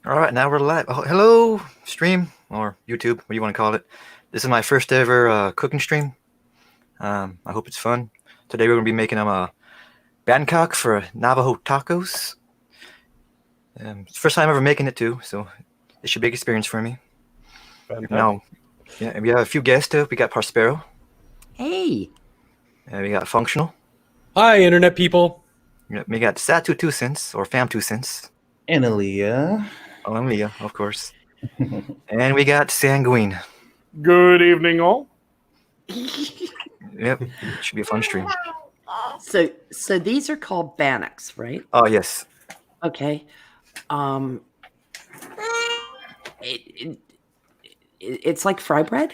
All right, now we're live. Oh, hello, stream or YouTube, what do you want to call it? This is my first ever cooking stream. I hope it's fun. Today we're going to be making a bannock for Navajo tacos. It's the first time ever making it too, so it should be a big experience for me. Fantastic. Now, yeah, we have a few guests too. We got Prospero. Hey. And we got Functional. Hi, internet people. We got Satu 2 cents or Fam 2 cents. And Aaliyah. Oh, and Leah, of course. And we got Sanguine. Good evening, all. Yep, should be a fun stream. So these are called bannocks, right? Oh yes. Okay. It's like fry bread.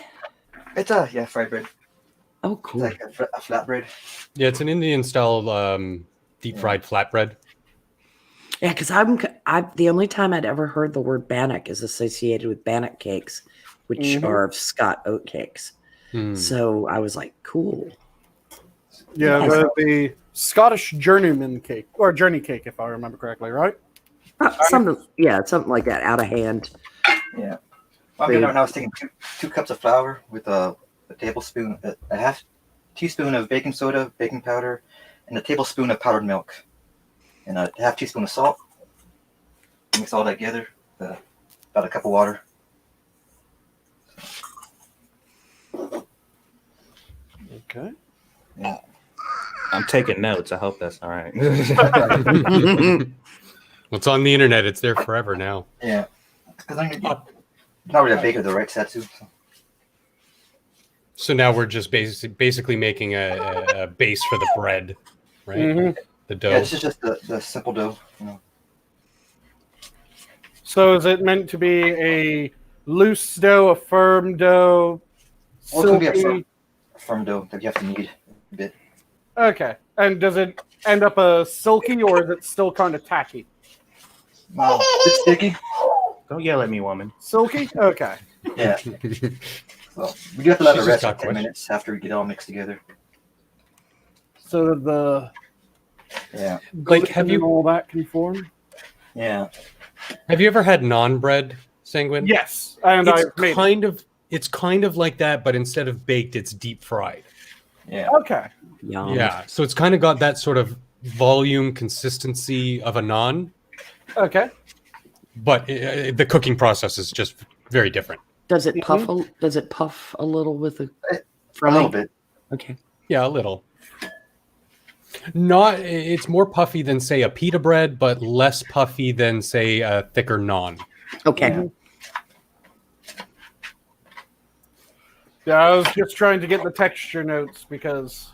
It's fried bread. Oh, cool. Like a flatbread. Yeah, it's an Indian style deep fried flatbread. Yeah, because I'm the only time I'd ever heard the word bannock is associated with bannock cakes, which are Scott oat cakes. So I was like, cool. Yeah, the Scottish journeyman cake or journey cake, if I remember correctly, right? Something like that, out of hand. Yeah. Well, I'm now taking two cups of flour with a tablespoon, a half teaspoon of baking soda, baking powder, and a tablespoon of powdered milk, and a half teaspoon of salt. Mix all that together. About a cup of water. Okay. Yeah. I'm taking notes. I hope that's all right. What's on the internet? It's there forever now. Yeah. Because I'm not really a baker, though, right, Satsu? So now we're just basically making a base for the bread, right? Mm-hmm. The dough. Yeah, this is just the simple dough. You know. So is it meant to be a loose dough, a firm dough, Well, it could be silky? a firm dough that you have to knead a bit. Okay. And does it end up a silky or is it still kind of tacky? Wow. It's sticky. Don't yell at me, woman. Silky? Okay. Yeah. So we do have to let it She's rest just for got 10 questions. minutes after we get it all mixed together. So the Yeah. Like, have gluten and you all that conform? Yeah. ever had naan bread, Sanguine? Yes. And It's kind of like that, but instead of baked, it's deep fried. Yeah. Okay. Yum. Yeah, so it's kind of got that sort of volume consistency of a naan, Okay. but the cooking process is just very different. Does it puff? Does it puff a little with the A fry? little bit. Okay. Yeah, a little. Not, it's more puffy than say a pita bread, but less puffy than say a thicker naan. Okay. Yeah, I was just trying to get the texture notes because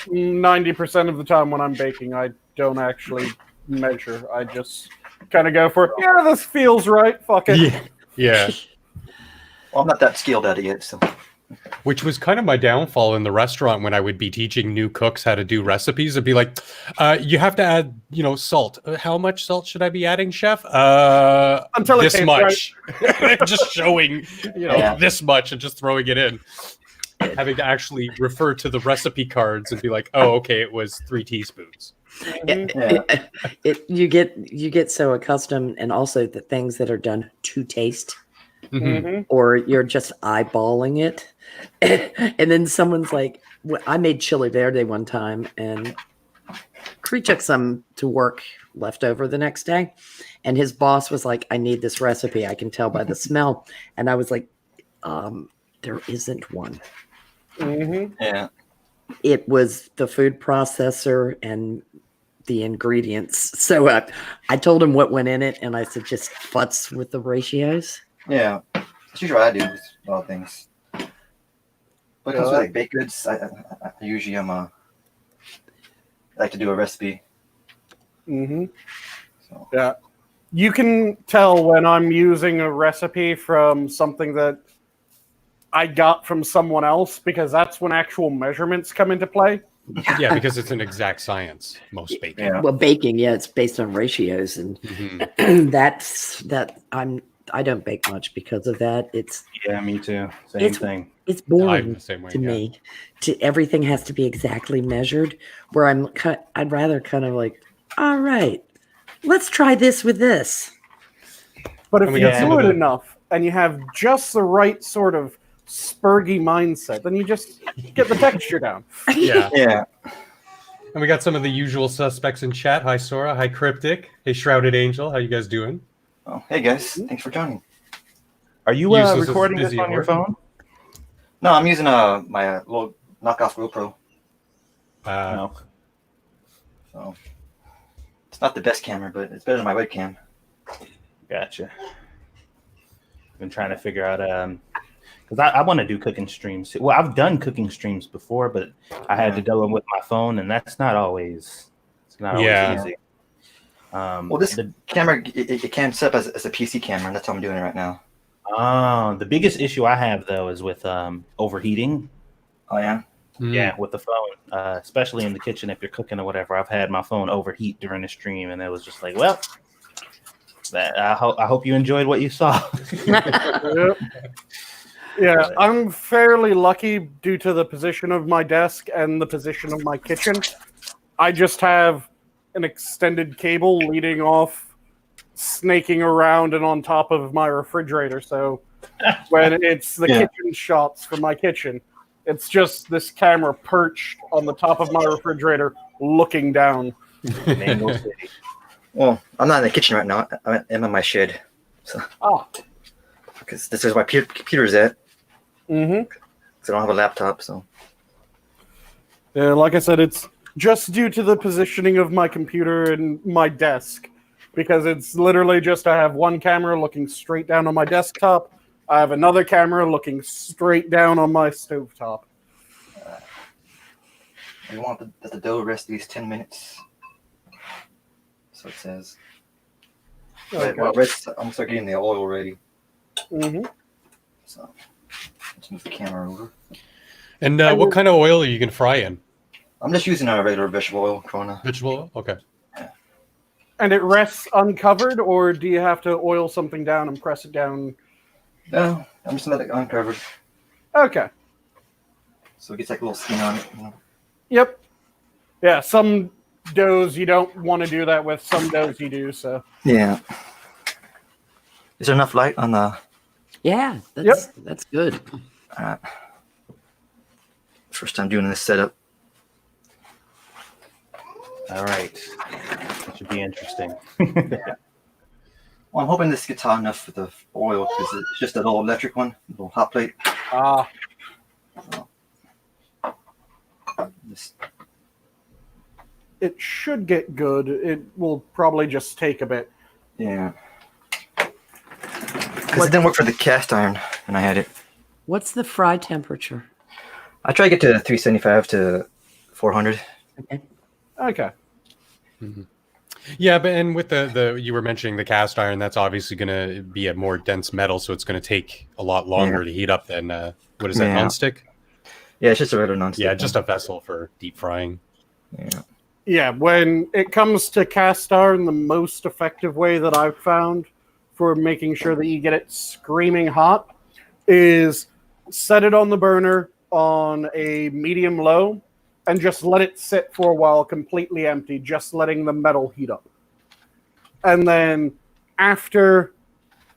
90% of the time when I'm baking, I don't actually measure. I just kind of go for, yeah, this feels right. Fuck it. Yeah. Well, I'm not that skilled at it yet, so. Which was kind of my downfall in the restaurant when I would be teaching new cooks how to do recipes. It'd be like, you have to add, salt. How much salt should I be adding, chef? Until it this tastes much. Just showing, Yeah. this much and just throwing it in. Having to actually refer to the recipe cards and be like, oh, okay, it was 3 teaspoons. Yeah. You get so accustomed, and also the things that are done to taste, Mhm. or you're just eyeballing it, and then someone's like, I made chili verde one time, and Cree took some to work left over the next day, and his boss was like, I need this recipe. I can tell by the smell. And I was like, there isn't one. Mhm. Yeah. It was the food processor and the ingredients. So I told him what went in it, and I said, just futz with the ratios. Yeah. That's usually what I do with a lot of things. But it comes with like baked goods. I usually I like to do a recipe. Mhm. So. Yeah. You can tell when I'm using a recipe from something that I got from someone else because that's when actual measurements come into play. Yeah, because it's an exact science, most baking. Yeah. Well, baking, yeah, it's based on ratios, and Mhm. I don't bake much because of that. Yeah, me too. Same thing. It's I'm boring the same way, to yeah. me. Everything has to be exactly measured. Where I'd rather kind of like, all right, let's try this with this. But if And we you got some do of it the- enough and you have just the right sort of spurgy mindset, then you just get the texture down. Yeah. Yeah. And we got some of the usual suspects in chat. Hi, Sora. Hi, Cryptic. Hey, Shrouded Angel. How you guys doing? Oh, hey guys, thanks for joining. Are you Useless is recording this busy on at your work. phone? No, I'm using my little knockoff GoPro, No. so it's not the best camera, but it's better than my webcam. Gotcha. Been trying to figure out because I want to do cooking streams. Well, I've done cooking streams before, but I had to do them with my phone, and that's not always Yeah. easy. Well, this camera it can set up as a PC camera, and that's how I'm doing it right now. The biggest issue I have though is with overheating. Oh yeah. Mm. Yeah, with the phone, especially in the kitchen if you're cooking or whatever. I've had my phone overheat during the stream, and it was just like, well, I hope you enjoyed what you saw. Yep. Yeah, I'm fairly lucky due to the position of my desk and the position of my kitchen. I just have an extended cable leading off, snaking around and on top of my refrigerator. So when it's the Yeah. kitchen shots from my kitchen, it's just this camera perched on the top of my refrigerator looking down. Mango City. Well, I'm not in the kitchen right now. I'm in my shed, Ah. because this is where my computer is at. Mm-hmm. Because I don't have a laptop, so. Yeah, like I said, it's just due to the positioning of my computer and my desk. Because it's literally just I have one camera looking straight down on my desktop. I have another camera looking straight down on my stovetop. We want the dough rest at least 10 minutes. So it says. Okay. Well, I'm gonna start getting the oil ready. Mm-hmm. So let's move the camera over. And what kind of oil are you going to fry in? I'm just using a regular vegetable oil, Corona. Vegetable oil? Okay. And it rests uncovered, or do you have to oil something down and press it down? No, I'm just letting it uncovered. Okay. So it gets like a little skin on it. You know? Yep. Yeah, some doughs you don't want to do that with. Some doughs you do, so. Yeah. Is there enough light on the? Yeah, that's good. First time doing this setup. All right, that should be interesting. Well, I'm hoping this gets hot enough for the oil because it's just a little electric one, little hot plate. Ah. Just, It should get good. It will probably just take a bit. yeah. Because it didn't work for the cast iron when I had it. What's the fry temperature? I tried to get to 375 to 400. Okay. Okay. Yeah, but and with the you were mentioning the cast iron, that's obviously going to be a more dense metal, so it's going to take a lot longer to heat up than what is that, Yeah. nonstick? Yeah, it's just a regular nonstick. Yeah, just a vessel for deep frying. Yeah. Yeah, when it comes to cast iron, the most effective way that I've found for making sure that you get it screaming hot is set it on the burner on a medium low and just let it sit for a while completely empty, just letting the metal heat up. And then after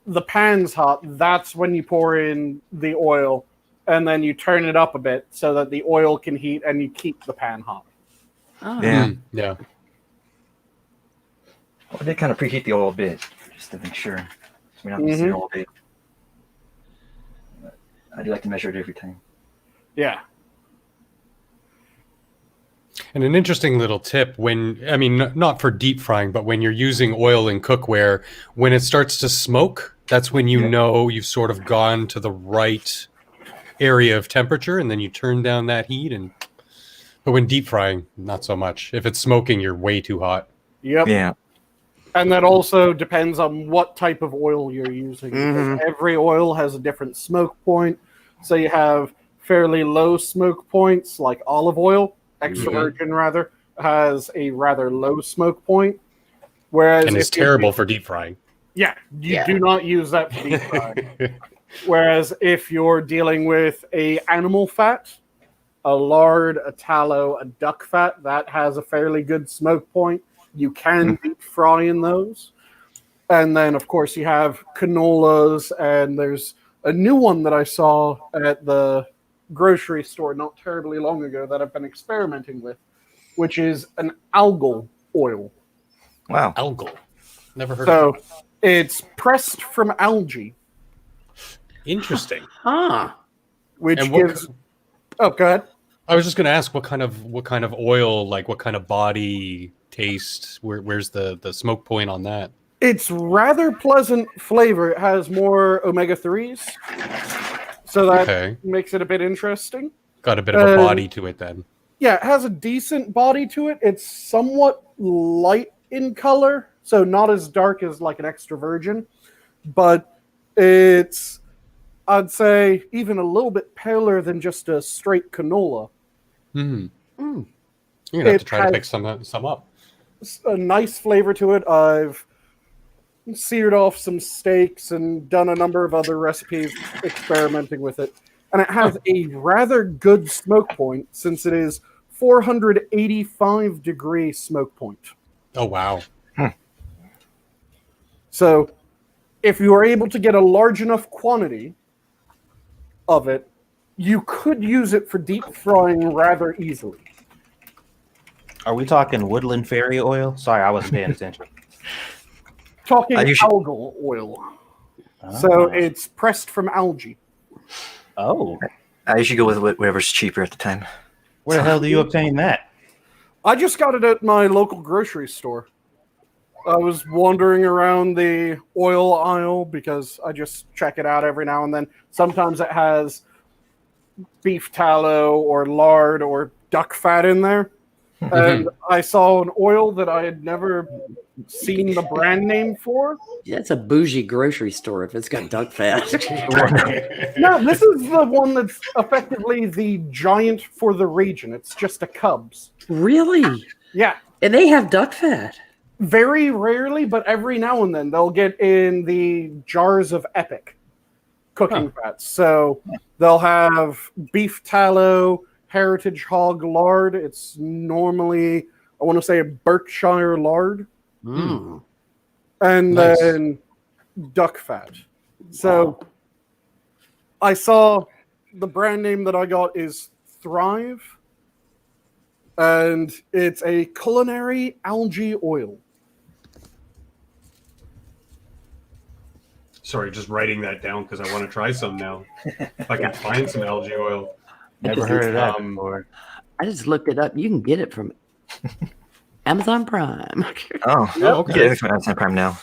the pan's hot, that's when you pour in the oil and then you turn it up a bit so that the oil can heat and you keep the pan hot. Oh. Yeah. Yeah. Well, I did kind of preheat the oil a bit just to make sure. So we're not missing it all day. But I do like to measure it every time. Yeah. And an interesting little tip not for deep frying, but when you're using oil in cookware, when it starts to smoke, that's when you know you've sort of gone to the right area of temperature, and then you turn down that heat. But when deep frying, not so much. If it's smoking, you're way too hot. Yep. Yeah. And that also depends on what type of oil you're using. Mhm. Because every oil has a different smoke point. So you have fairly low smoke points, like olive oil, extra virgin rather, has a rather low smoke point. Whereas And it's if you're terrible for deep frying. Yeah, you do not use that for deep frying. Whereas if you're dealing with a animal fat, a lard, a tallow, a duck fat, that has a fairly good smoke point. You can deep fry in those. And then, of course, you have canolas, and there's a new one that I saw at the grocery store not terribly long ago that I've been experimenting with, which is an algal oil. Wow. Algal. Never heard So of it. it's pressed from algae, Interesting. Huh. which And what gives. Oh, go ahead. I was just going to ask what kind of oil, like what kind of body taste, where's the smoke point on that? It's rather pleasant flavor. It has more omega-3s, so that Okay. makes it a bit interesting. Got a bit of a body to it then. Yeah, it has a decent body to it. It's somewhat light in color, so not as dark as like an extra virgin, but it's, I'd say, even a little bit paler than just a straight canola. Hmm. Mm. You're gonna have to It try to has- pick some up. It's a nice flavor to it. I've seared off some steaks and done a number of other recipes experimenting with it. And it has a rather good smoke point since it is 485 degree smoke point. Oh wow. So if you are able to get a large enough quantity of it, you could use it for deep frying rather easily. Are we talking woodland fairy oil? Sorry, I wasn't paying attention. Talking I usually- algal oil. So Ah. it's pressed from algae. Oh, I usually go with whatever's cheaper at the time. where the hell do you obtain that? I just got it at my local grocery store. I was wandering around the oil aisle because I just check it out every now and then. Sometimes it has beef tallow or lard or duck fat in there. And I saw an oil that I had never seen the brand name for. Yeah, it's a bougie grocery store if it's got duck fat. No, this is the one that's effectively the giant for the region. It's just a Cubs. Really? Yeah. And they have duck fat. Very rarely, but every now and then they'll get in the jars of Epic cooking fats. So they'll have beef tallow, heritage hog lard. It's normally, I want to say, a Berkshire lard, Mm. and Nice. then duck fat. So I saw the brand name that I got is Thrive, and it's a culinary algae oil. Sorry, just writing that down because I want to try some now. If I can find some algae oil. Never heard of that Um, before. I just looked it up. You can get it from Amazon Prime. Oh, Oh, okay. yeah, it's from Amazon Prime now.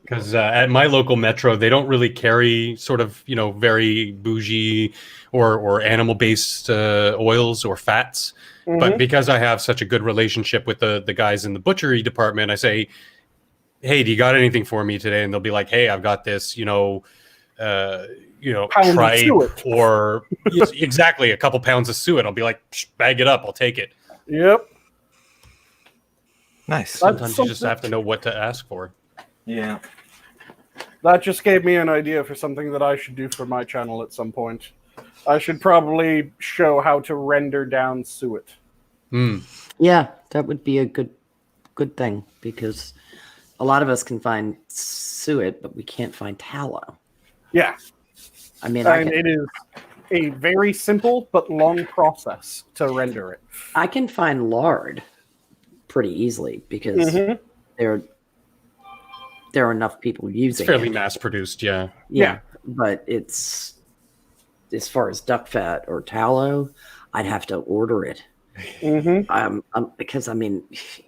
Because at my local metro, they don't really carry sort of, very bougie or animal-based oils or fats. But because I have such a good relationship with the guys in the butchery department, I say, hey, do you got anything for me today? And they'll be like, hey, I've got this, Pound of tripe suet. or yes, exactly a couple pounds of suet. I'll be like, bag it up. I'll take it. Yep. Nice. Sometimes you just have to know what to ask for. Yeah. That just gave me an idea for something that I should do for my channel at some point. I should probably show how to render down suet. Hmm. Yeah, that would be a good thing because a lot of us can find suet, but we can't find tallow. Yeah, I mean, and it is a very simple but long process to render it. I can find lard pretty easily because there are enough people It's using fairly it. mass produced, yeah. Yeah, but it's as far as duck fat or tallow, I'd have to order it. Because I mean,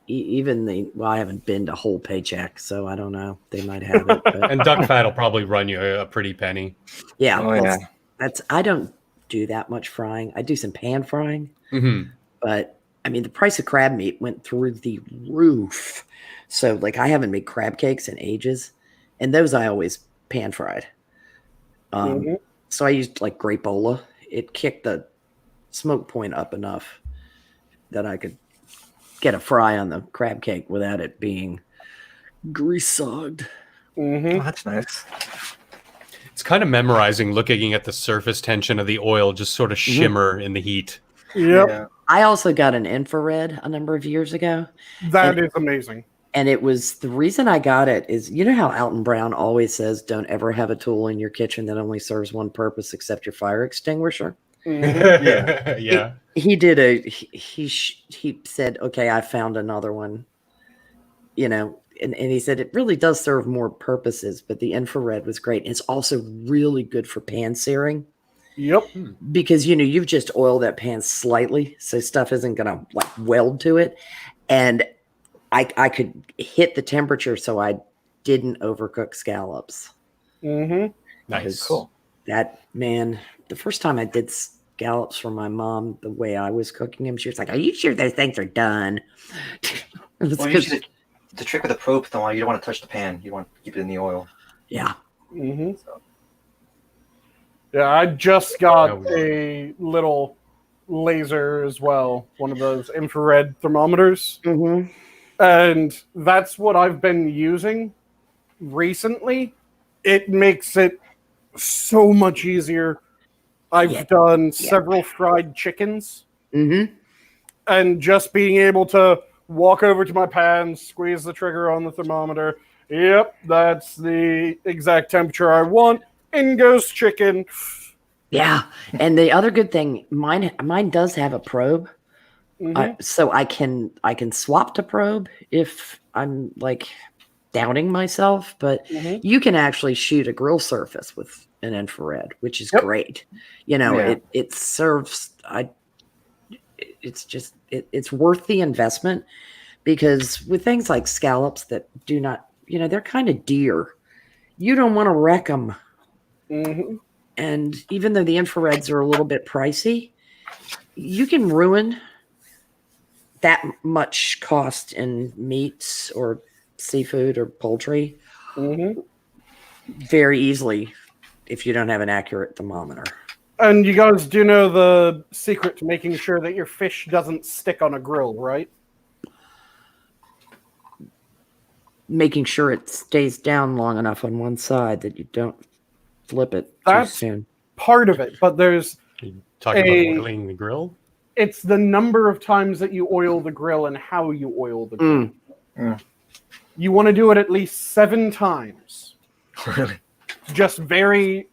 even I haven't been to Whole Paycheck, so I don't know. They might have it, but And duck fat will probably run you a pretty penny. yeah, Oh, yeah. that's I don't do that much frying. I do some pan frying, Hmm. but I mean, the price of crab meat went through the roof. So, like, I haven't made crab cakes in ages, and those I always pan fried. So I used like grapeola. It kicked the smoke point up enough that I could get a fry on the crab cake without it being grease-sogged. Oh, that's nice. It's kind of memorizing looking at the surface tension of the oil just sort of shimmer in the heat. Yep, Yeah. I also got an infrared a number of years ago. that is amazing. And it was the reason I got it is, you know how Alton Brown always says, don't ever have a tool in your kitchen that only serves one purpose except your fire extinguisher. Yeah. He did he said, okay, I found another one, and he said it really does serve more purposes, but the infrared was great. It's also really good for pan searing Yep. because, you've just oiled that pan slightly. So stuff isn't going to like weld to it. And I could hit the temperature so I didn't overcook scallops. Mm-hmm. Nice. Cool. That, man, the first time I did scallops for my mom, the way I was cooking them, she was like, are you sure those things are done? It was Well, usually the trick with the probe, though, you don't want to touch the pan. You want to keep it in the oil. yeah. Mm-hmm. Yeah, I just got a little laser as well, one of those infrared thermometers. Mm-hmm. And that's what I've been using recently. It makes it so much easier. I've done several fried chickens, Mm-hmm. and just being able to walk over to my pan, squeeze the trigger on the thermometer. Yep, that's the exact temperature I want. In goes chicken. Yeah. And the other good thing, mine does have a probe. Mhm. So I can swap to probe if I'm like doubting myself, but Mhm. you can actually shoot a grill surface with an infrared, which is Yep. great. Yeah. It serves. It's just it's worth the investment because with things like scallops that do not, they're kind of dear. You don't want to wreck them, Mhm. and even though the infrareds are a little bit pricey, you can ruin that much cost in meats or seafood or poultry Mhm. very easily if you don't have an accurate thermometer. And you guys do know the secret to making sure that your fish doesn't stick on a grill, right? Making sure it stays down long enough on one side that you don't flip it too That's soon. part of it, but there's You talking about oiling the grill? it's the number of times that you oil the grill and how you oil the grill. You want to do it at least 7 times. Really? Just very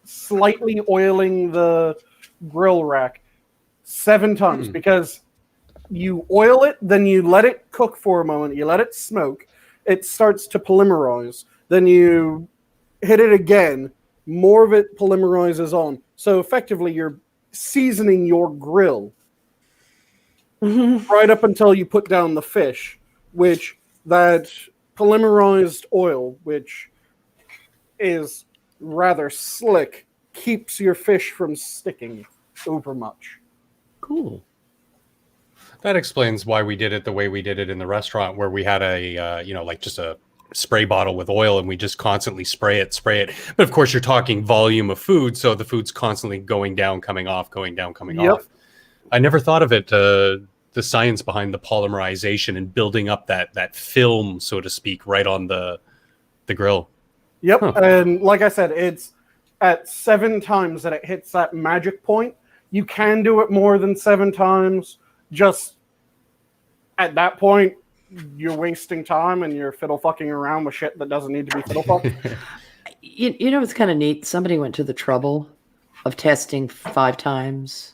slightly oiling the grill rack 7 times because you oil it, then you let it cook for a moment, you let it smoke, it starts to polymerize, then you hit it again, more of it polymerizes on. So effectively you're seasoning your grill right up until you put down the fish, which that polymerized oil, which is rather slick, keeps your fish from sticking over much. Cool. That explains why we did it the way we did it in the restaurant, where we had a, like just a spray bottle with oil and we just constantly spray it. But of course, you're talking volume of food, so the food's constantly going down, coming off, going down, coming off. I never thought of it, the science behind the polymerization and building up that film, so to speak, right on the grill. Yep, and like I said, it's at 7 times that it hits that magic point. You can do it more than 7 times. Just at that point, you're wasting time and you're fiddle fucking around with shit that doesn't need to be fiddle fucked. You know, it's kind of neat. Somebody went to the trouble of testing 5 times,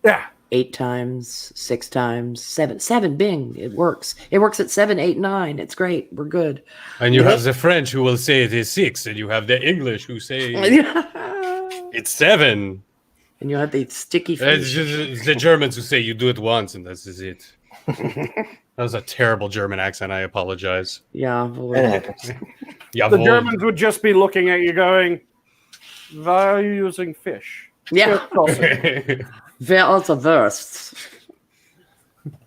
Yeah. 8 times, 6 times, 7. 7, bing, it works. It works at 7, 8, 9. It's great. We're good. And you have the French who will say it is 6, and you have the English who say it's 7. And you have the sticky It's fish. just the Germans who say you do it once and this is it. That was a terrible German accent. I apologize. Yeah. Well, It happens. Yeah, The Germans would just be looking at you going, why are you using fish? yeah. Sausage." Wer also Wurst.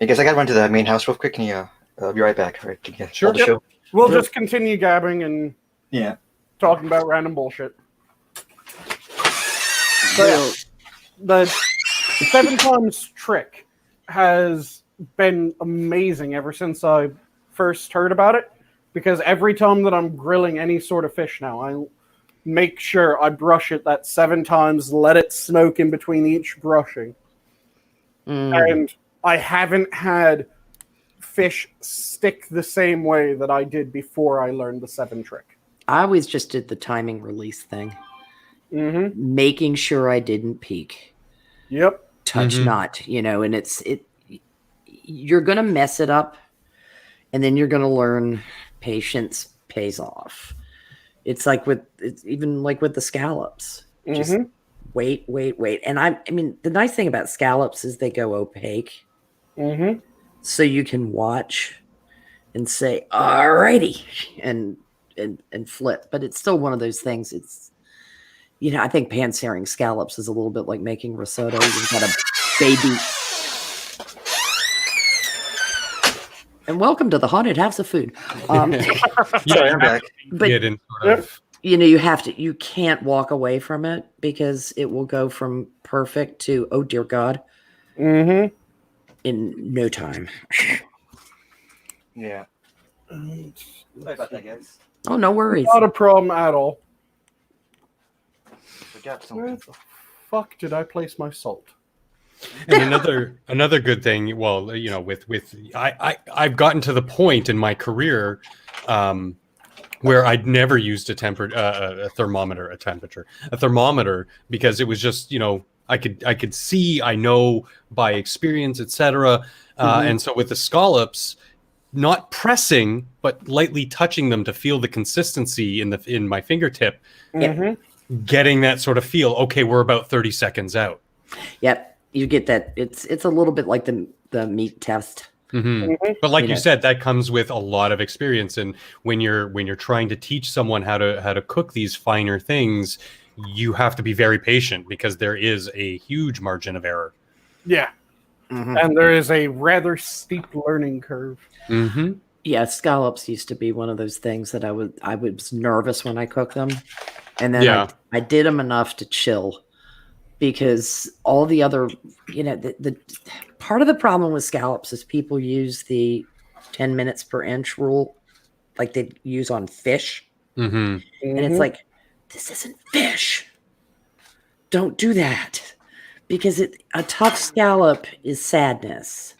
I guess I got to run to the main house real quick. Can you? I'll be right back. All right. Can you Sure. hold the show? We'll just continue gabbing and Yeah. talking about random bullshit. So, yeah, the 7 times trick has been amazing ever since I first heard about it, because every time that I'm grilling any sort of fish now, I make sure I brush it that 7 times, let it smoke in between each brushing. And I haven't had fish stick the same way that I did before I learned the 7 trick. I always just did the timing release thing, Mm-hmm. making sure I didn't peek, Yep. touch Mhm. not, and you're going to mess it up, and then you're going to learn patience pays off. It's even like with the scallops. Just Mm-hmm. wait. And I mean, the nice thing about scallops is they go opaque, Mm-hmm. so you can watch and say, "Alrighty," and flip. But it's still one of those things. It's I think pan-searing scallops is a little bit like making risotto. You've got a baby. And welcome to the haunted house of food. Sorry, I'm back. But Get in sort of. you can't walk away from it because it will go from perfect to, oh dear God, Mm-hmm. in no time. Yeah. Sorry about that, guys. Oh, no worries. Not a problem at all. Forgot Where something. the fuck did I place my salt? And another good thing, well, with I've gotten to the point in my career where I'd never used a thermometer because it was just I could see, I know by experience, etc. And so with the scallops, not pressing but lightly touching them to feel the consistency in my fingertip, Mm-hmm. getting that sort of feel. Okay, we're about 30 seconds out. Yep, you get that. It's a little bit like the meat test. Mm-hmm. But like you know. said, that comes with a lot of experience, and when you're trying to teach someone how to cook these finer things, you have to be very patient because there is a huge margin of error. Yeah. Mhm. And there is a rather steep learning curve. Mm-hmm. Yeah, scallops used to be one of those things that I was nervous when I cooked them, and then Yeah. I did them enough to chill, because all the other, the part of the problem with scallops is people use the 10 minutes per inch rule, like they use on fish, Mm-hmm. and it's Mhm. like, this isn't fish. Don't do that, because a tough scallop is sadness.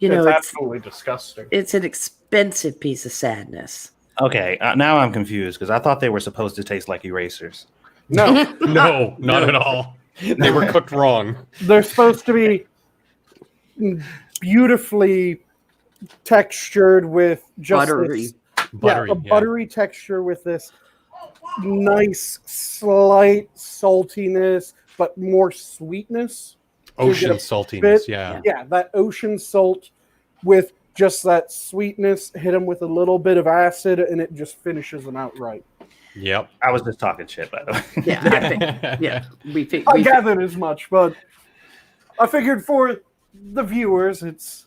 It's It's absolutely disgusting. it's an expensive piece of sadness. Okay, now I'm confused because I thought they were supposed to taste like erasers. No, No, not at all. They were cooked wrong. they're supposed to be beautifully textured with just Buttery. this, Buttery. a buttery texture with this nice slight saltiness, but more sweetness. So you get Ocean a saltiness. bit- Yeah. Yeah, that ocean salt with just that sweetness, hit them with a little bit of acid, and it just finishes them out right. Yep. I was just talking shit, by the way. Yeah, I think, yeah, I gathered as much, but I figured for the viewers, it's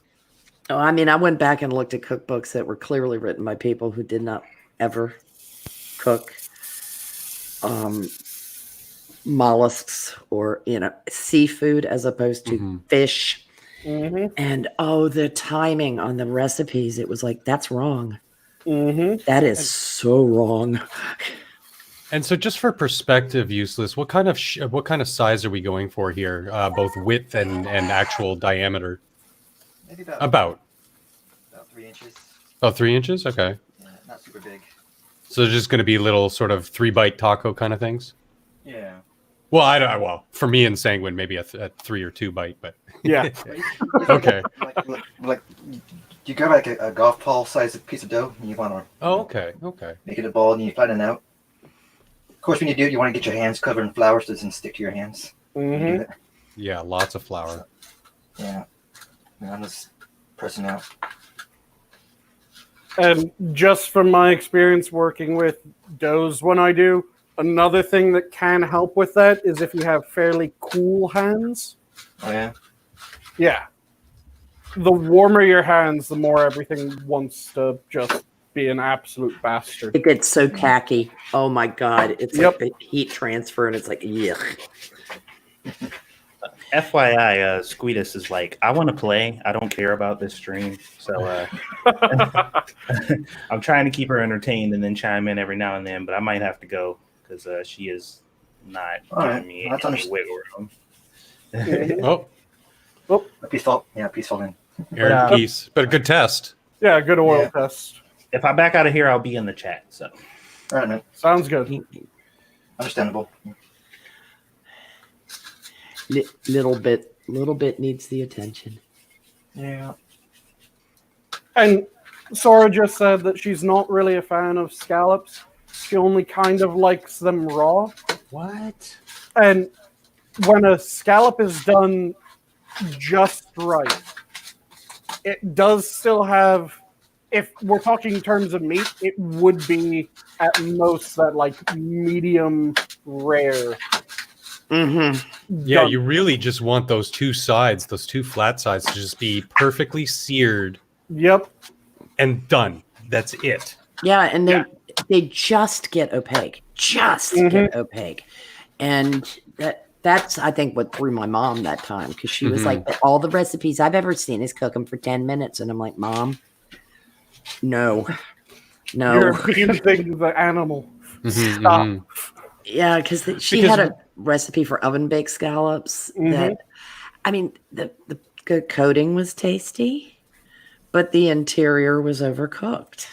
Oh, I mean, I went back and looked at cookbooks that were clearly written by people who did not ever cook mollusks or seafood as opposed to Mhm. fish. mm-hmm, And the timing on the recipes, it was like, that's wrong. mm-hmm. That is so wrong. And so, just for perspective, Useless, what kind of size are we going for here? Both width and actual diameter. Maybe About 3 inches. about 3 inches. Okay. Yeah, not super big. So they're just going to be little sort of 3-bite taco kind of things. Yeah. Well, I don't. Well, for me and Sanguine, maybe a 3 or 2 bite, but Yeah. okay. Like you grab like a golf ball sized piece of dough and you want to Oh, okay. Okay. make it a ball and you flatten it out. Of course, when you do it, you want to get your hands covered in flour so it doesn't stick to your hands. when you do Mm-hmm. it. Yeah, lots of flour. Yeah. And I'm just pressing out. And just from my experience working with doughs when I do, another thing that can help with that is if you have fairly cool hands. Oh yeah. Yeah. The warmer your hands, the more everything wants to just be an absolute bastard. It gets so tacky. Oh my God. It's Yep. like the heat transfer, and it's like, yuck. FYI, Squeedus is like, I want to play. I don't care about this stream. So I'm trying to keep her entertained and then chime in every now and then, but I might have to go because she is not All right. giving me That's any understandable. wiggle room. Oh, Peaceful. Yeah, peaceful in. Errant geese, but a good test. Yeah, good oil Yeah. test. If I back out of here, I'll be in the chat. So All right, man. Sounds good. Understandable. Little bit needs the attention. Yeah. And Sora just said that she's not really a fan of scallops. She only kind of likes them raw. What? And when a scallop is done just right, it does still have, if we're talking in terms of meat, it would be at most that like medium rare. Mm-hmm. Yeah, done. you really just want those two sides, those two flat sides, to just be perfectly seared Yep. and done. That's it. Yeah, and they just get opaque. Just get opaque. And that's I think what threw my mom that time, because she was like, all the recipes I've ever seen is cook them for 10 minutes. And I'm like, Mom, no. You're abusing the animal. Mhm, Stop. mhm. Yeah, because she had a recipe for oven baked scallops that, I mean, the coating was tasty, but the interior was overcooked.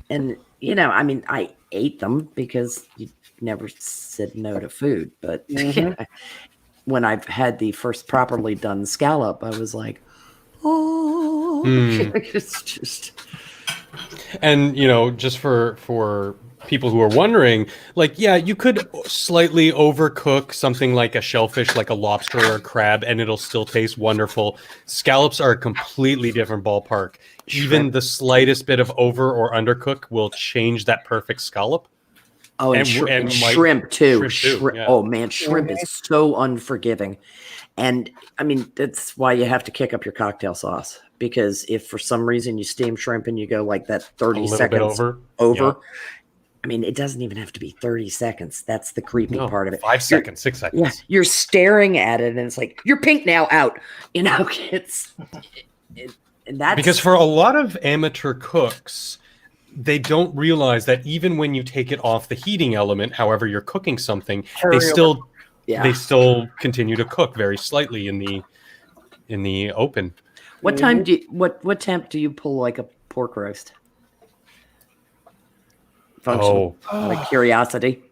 And, you know, I mean, I ate them because you never said no to food. But when I've had the first properly done scallop, I was like, oh, it's just. And you know, just for people who are wondering, like, yeah, you could slightly overcook something like a shellfish, like a lobster or a crab, and it'll still taste wonderful. Scallops are a completely different ballpark. Even the slightest bit of over or undercook will change that perfect scallop. Oh, and shrimp too. Yeah. Oh man, shrimp is so unforgiving. And I mean, that's why you have to kick up your cocktail sauce, because if for some reason you steam shrimp and you go like that 30 seconds over, Yeah. I mean, it doesn't even have to be 30 seconds. That's the creepy part of it. 5 seconds, 6 seconds. Yeah, you're staring at it and it's like, you're pink now, out. You know, and that's because for a lot of amateur cooks, they don't realize that even when you take it off the heating element, however you're cooking something, they still continue to cook very slightly in the open. What time do you, what temp do you pull like a pork roast? Functional, like curiosity.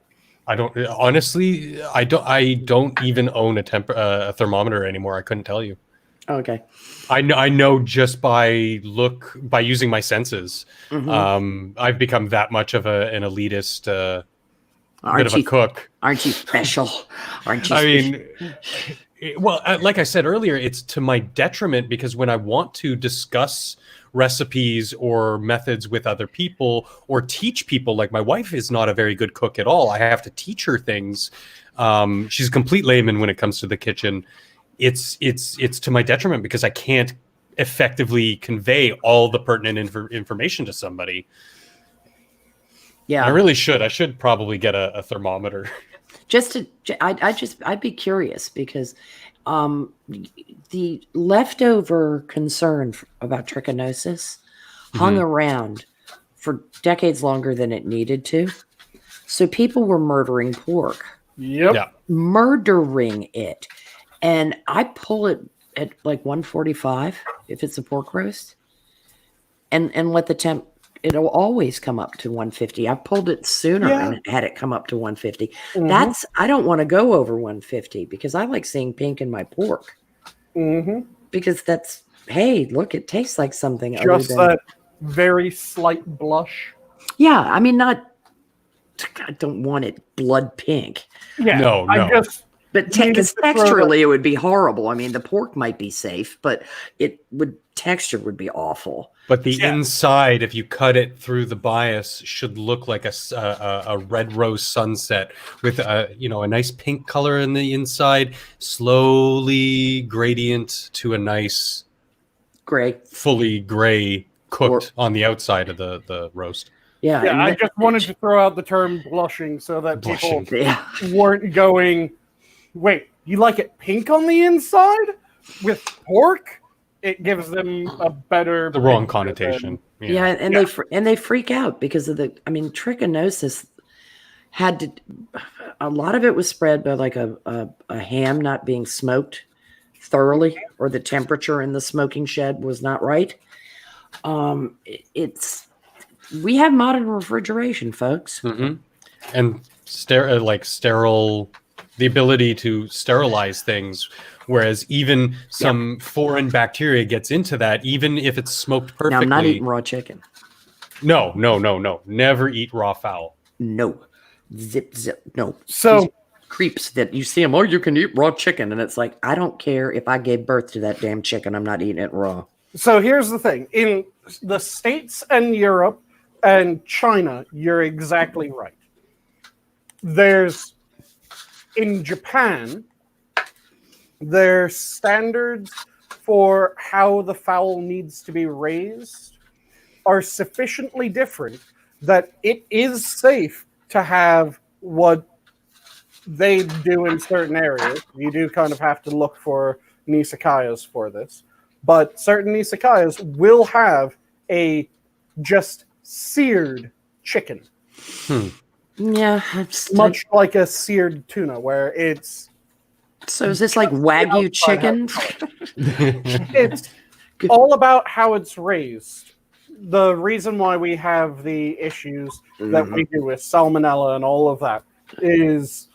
I don't honestly. I don't even own a thermometer anymore. I couldn't tell you. Okay. I know just by using my senses. I've become that much of an elitist, bit of a cook. Aren't you special? Aren't you? I mean, well, like I said earlier, it's to my detriment, because when I want to discuss recipes or methods with other people or teach people, like my wife is not a very good cook at all. I have to teach her things. She's a complete layman when it comes to the kitchen. It's to my detriment because I can't effectively convey all the pertinent information to somebody. Yeah, I really should. I should probably get a thermometer. I'd be curious, because the leftover concern about trichinosis hung around for decades longer than it needed to. So people were murdering pork. Yep. Yeah. Murdering it. And I pull it at like 145 if it's a pork roast. And let the temp, it'll always come up to 150. I pulled it sooner and had it come up to 150. I don't want to go over 150 because I like seeing pink in my pork. Because that's, hey, look, it tastes like something just other than that very slight blush. Yeah, I mean, I don't want it blood pink. Yeah, No. But because texturally it would be horrible. I mean, the pork might be safe, but texture would be awful. But the inside, if you cut it through the bias, should look like a red rose sunset with a nice pink color in the inside, slowly gradient to a nice fully gray cooked on the outside of the roast. Yeah, I just wanted to throw out the term blushing so that people weren't going, wait, you like it pink on the inside with pork? It gives them a better the wrong connotation. They freak out because of trichinosis a lot of it was spread by like a ham not being smoked thoroughly, or the temperature in the smoking shed was not right. We have modern refrigeration, folks. And sterile, the ability to sterilize things. Whereas even some foreign bacteria gets into that, even if it's smoked perfectly. Now, I'm not eating raw chicken. No. Never eat raw fowl. No. Zip. No. So These creeps that you see them, oh, you can eat raw chicken. And it's like, I don't care if I gave birth to that damn chicken. I'm not eating it raw. So here's the thing. In the States and Europe and China, you're exactly right. In Japan, their standards for how the fowl needs to be raised are sufficiently different that it is safe to have what they do in certain areas. You do kind of have to look for nisekayas for this. But certain nisekayas will have a just seared chicken. Yeah. Much like a seared tuna, where it's... So is this like Wagyu chicken? It's all about how it's raised. The reason why we have the issues that we do with salmonella and all of that is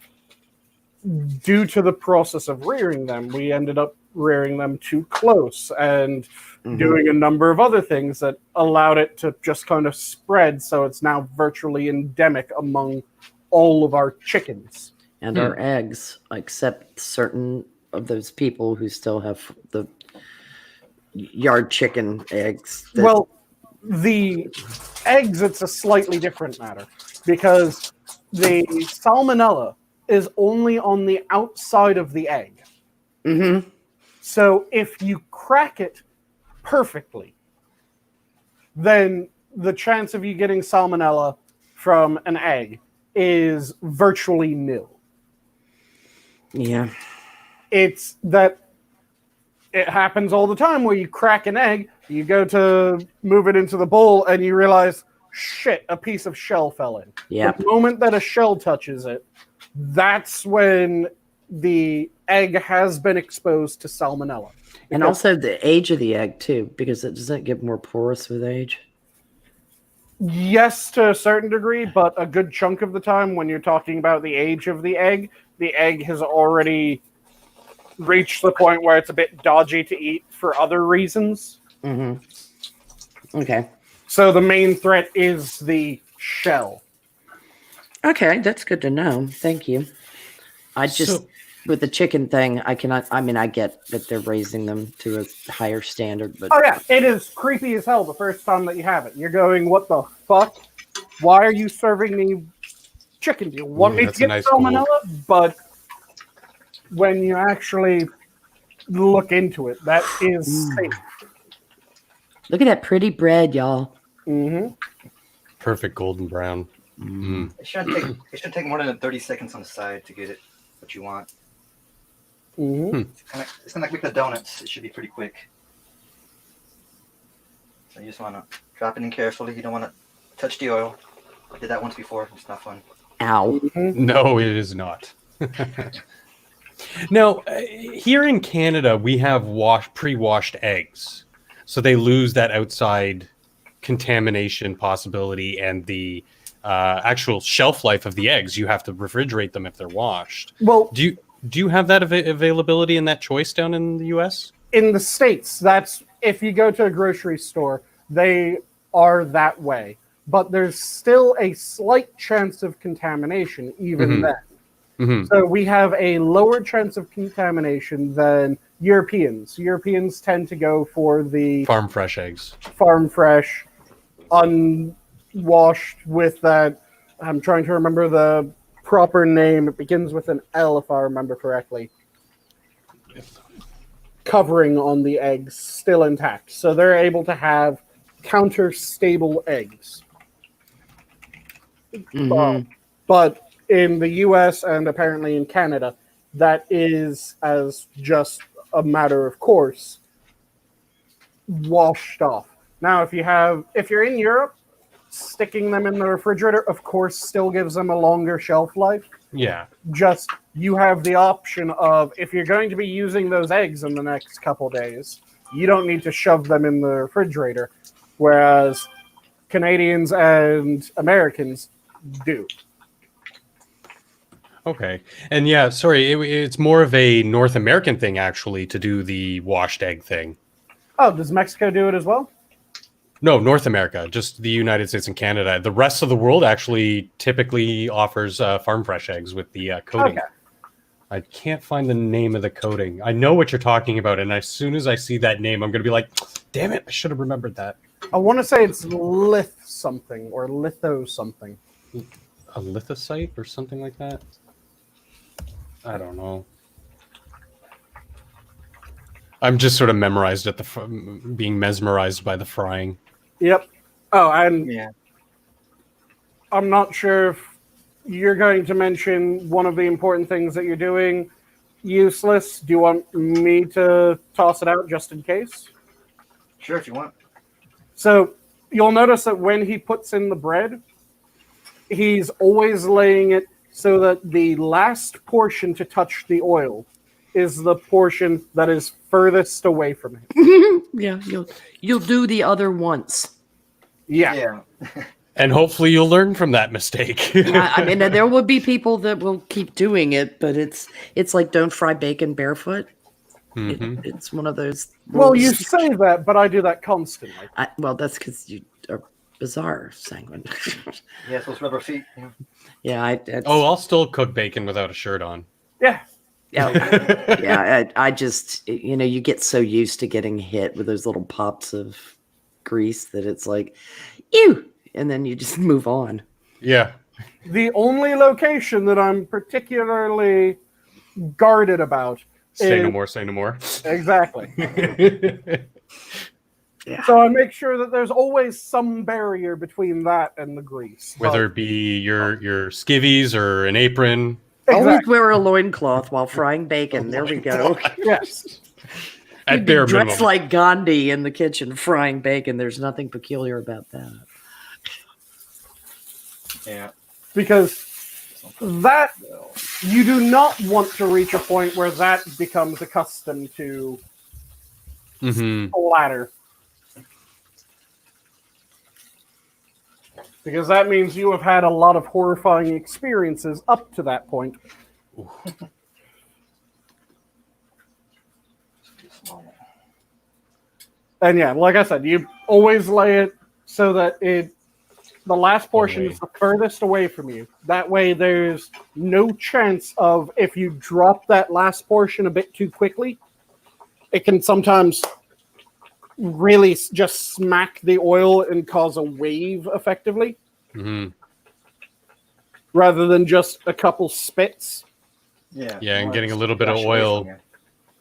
due to the process of rearing them. We ended up rearing them too close and doing a number of other things that allowed it to just kind of spread, so it's now virtually endemic among all of our chickens. And our eggs, except certain of those people who still have the yard chicken eggs. Well, the eggs, it's a slightly different matter because the salmonella is only on the outside of the egg. So if you crack it perfectly, then the chance of you getting salmonella from an egg is virtually nil. Yeah. It's that it happens all the time where you crack an egg, you go to move it into the bowl, and you realize, shit, a piece of shell fell in. Yeah. The moment that a shell touches it, that's when the egg has been exposed to salmonella. And also the age of the egg, too, because it doesn't get more porous with age. Yes, to a certain degree, but a good chunk of the time when you're talking about the age of the egg has already reached the point where it's a bit dodgy to eat for other reasons. Okay. So the main threat is the shell. Okay, that's good to know. Thank you. With the chicken thing, I get that they're raising them to a higher standard, but... Oh yeah, it is creepy as hell the first time that you have it. You're going, what the fuck? Why are you serving me chicken? Do you want me to get salmonella? But when you actually look into it, that is safe. Look at that pretty bread, y'all. Perfect golden brown. It shouldn't take more than 30 seconds on the side to get it what you want. It's kind of like with the donuts. It should be pretty quick. So you just want to drop it in carefully. You don't want to touch the oil. I did that once before. It's not fun. Ow. No, it is not. Now, here in Canada, we have pre-washed eggs. So they lose that outside contamination possibility and the actual shelf life of the eggs. You have to refrigerate them if they're washed. Well, do you have that availability and that choice down in the U.S.? In the States, that's if you go to a grocery store, they are that way. But there's still a slight chance of contamination even then. So we have a lower chance of contamination than Europeans. Europeans tend to go for the farm fresh eggs. Farm fresh, unwashed with that. I'm trying to remember the proper name. It begins with an L, if I remember correctly. Covering on the eggs still intact. So they're able to have counter-stable eggs. But in the US and apparently in Canada, that is, as just a matter of course, washed off. Now, if you're in Europe, sticking them in the refrigerator, of course, still gives them a longer shelf life. Yeah. Just you have the option of, if you're going to be using those eggs in the next couple days, you don't need to shove them in the refrigerator, whereas Canadians and Americans do. Okay. And yeah, sorry, it's more of a North American thing actually to do the washed egg thing. Oh, does Mexico do it as well? No, North America, just the United States and Canada. The rest of the world actually typically offers farm fresh eggs with the coating. Okay. I can't find the name of the coating. I know what you're talking about, and as soon as I see that name, I'm going to be like, damn it, I should have remembered that. I want to say it's lith something or litho something. A lithocyte or something like that? I don't know. I'm just sort of memorized at being mesmerized by the frying. Yep. Oh, and Yeah. I'm not sure if you're going to mention one of the important things that you're doing useless. Do you want me to toss it out just in case? Sure, if you want. So you'll notice that when he puts in the bread, he's always laying it so that the last portion to touch the oil is the portion that is furthest away from him. Yeah, you'll do the other once. Yeah. And hopefully you'll learn from that mistake. I mean, there will be people that will keep doing it, but it's like don't fry bacon barefoot. It's one of those. Well, you rules. say that, but I do that constantly. Well, that's because you are bizarre, Sanguine. Yeah, those rubber feet. Yeah. Yeah, Oh, I'll still cook bacon without a shirt on. Yeah. yeah. I just, you get so used to getting hit with those little pops of grease that it's like, ew, and then you just move on. Yeah. The only location that I'm particularly guarded about Say is no more, say no more. exactly. Yeah. So I make sure that there's always some barrier between that and the grease. Whether it be your skivvies or an apron. Always Exactly. wear a loincloth while frying bacon. There we go. Yes. At You'd be bare dressed minimum. like Gandhi in the kitchen frying bacon. There's nothing peculiar about that. Yeah. Because that you do not want to reach a point where that becomes accustomed to splatter. Because that means you have had a lot of horrifying experiences up to that point. And yeah, like I said, you always lay it so that the last portion is the furthest away from you. That way there's no chance of, if you drop that last portion a bit too quickly, it can sometimes really just smack the oil and cause a wave effectively. Rather than just a couple spits. Yeah. Yeah, and getting a little bit of oil.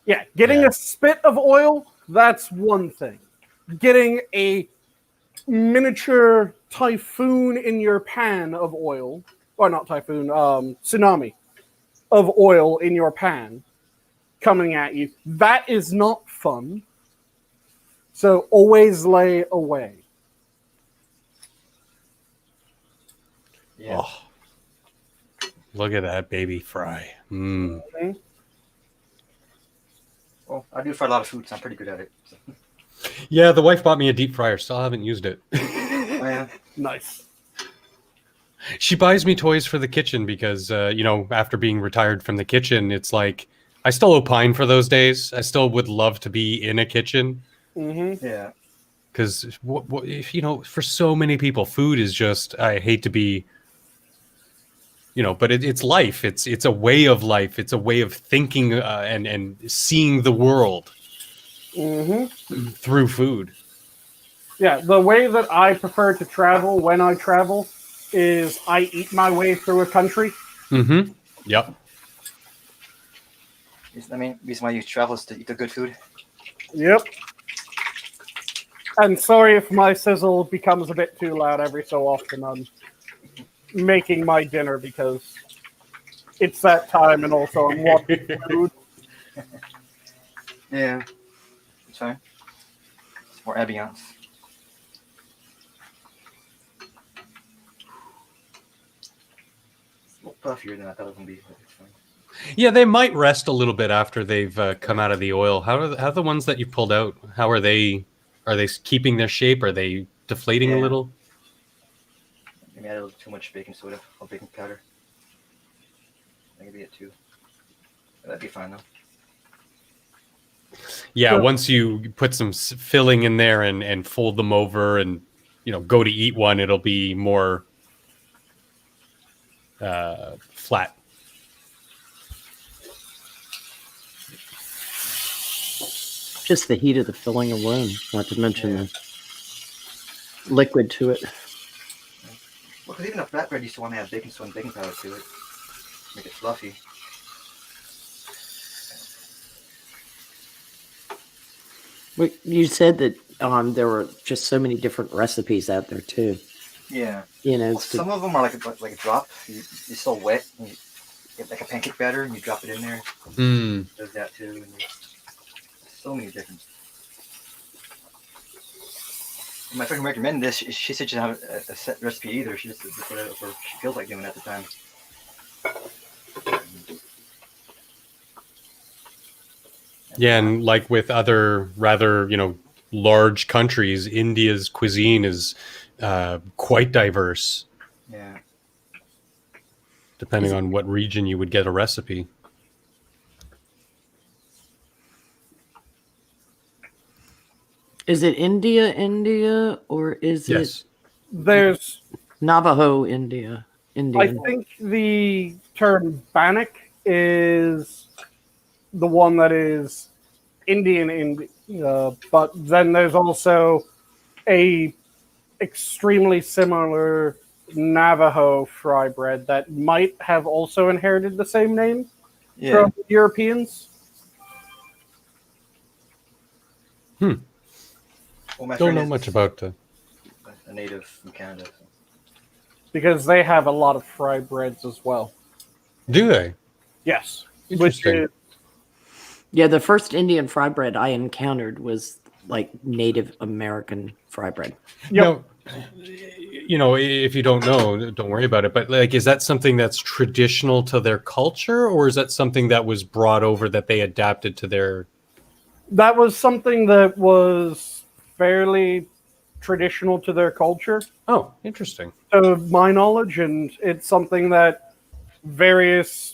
Yeah, getting a spit of oil, that's one thing. Getting a miniature typhoon in your pan of oil, or not typhoon, tsunami of oil in your pan coming at you, that is not fun. So always lay away. Yeah. Oh, look at that baby fry. Well, I do fry a lot of food, so I'm pretty good at it. So. Yeah, the wife bought me a deep fryer. Still haven't used it. Oh, yeah. Nice. She buys me toys for the kitchen because, after being retired from the kitchen, it's like I still opine for those days. I still would love to be in a kitchen. Yeah. Because, for so many people, food is just, I hate to be, but it's life. It's a way of life. It's a way of thinking and seeing the world through food. Yeah, the way that I prefer to travel when I travel is I eat my way through a country. Yep. I mean, the reason why you travel is to eat the good food. Yep. And sorry if my sizzle becomes a bit too loud every so often. I'm making my dinner because it's that time, and also I'm watching food. Yeah. It's fine. It's more ambiance. puffier than I thought it was gonna be. Yeah, they might rest a little bit after they've come out of the oil. How are the ones that you pulled out? How are they? Are they keeping their shape? Are they deflating a Yeah. little? Maybe I added a little too much baking soda or baking powder. Maybe it too. That'd be fine though. Yeah, So- once you put some filling in there and fold them over and go to eat one, it'll be more flat. Just the heat of the filling alone, not to mention Yeah. the liquid to it. Well, because even a flatbread used to want to have baking soda and baking powder to it, make it fluffy. Wait, you said that there were just so many different recipes out there too. Yeah. Well, Some of them are like a drop. You're still wet. And you get like a pancake batter and you drop it in there. Mm. Does that too. And so many different. And my friend recommended this. She said she didn't have a set recipe either. She just did whatever she feels like doing at the time. Yeah, and like with other rather large countries, India's cuisine is quite diverse, Yeah. depending on what region you would get a recipe. Is it India, or is Yes. There's, it Navajo India? I Indian. think the term bannock is the one that is Indian, but then there's also a extremely similar Navajo fry bread that might have also inherited the same name Yeah. from Europeans. Well, my Don't friend know is much about a native from Canada. So. Because they have a lot of fry breads as well. Do they? Yes. Interesting. Yeah, the first Indian fry bread I encountered was like Native American fry bread. Yep. Now, if you don't know, don't worry about it. But like, is that something that's traditional to their culture, or is that something that was brought over that they adapted to their? That was something that was fairly traditional to their culture, Oh, interesting. to my knowledge, and it's something that various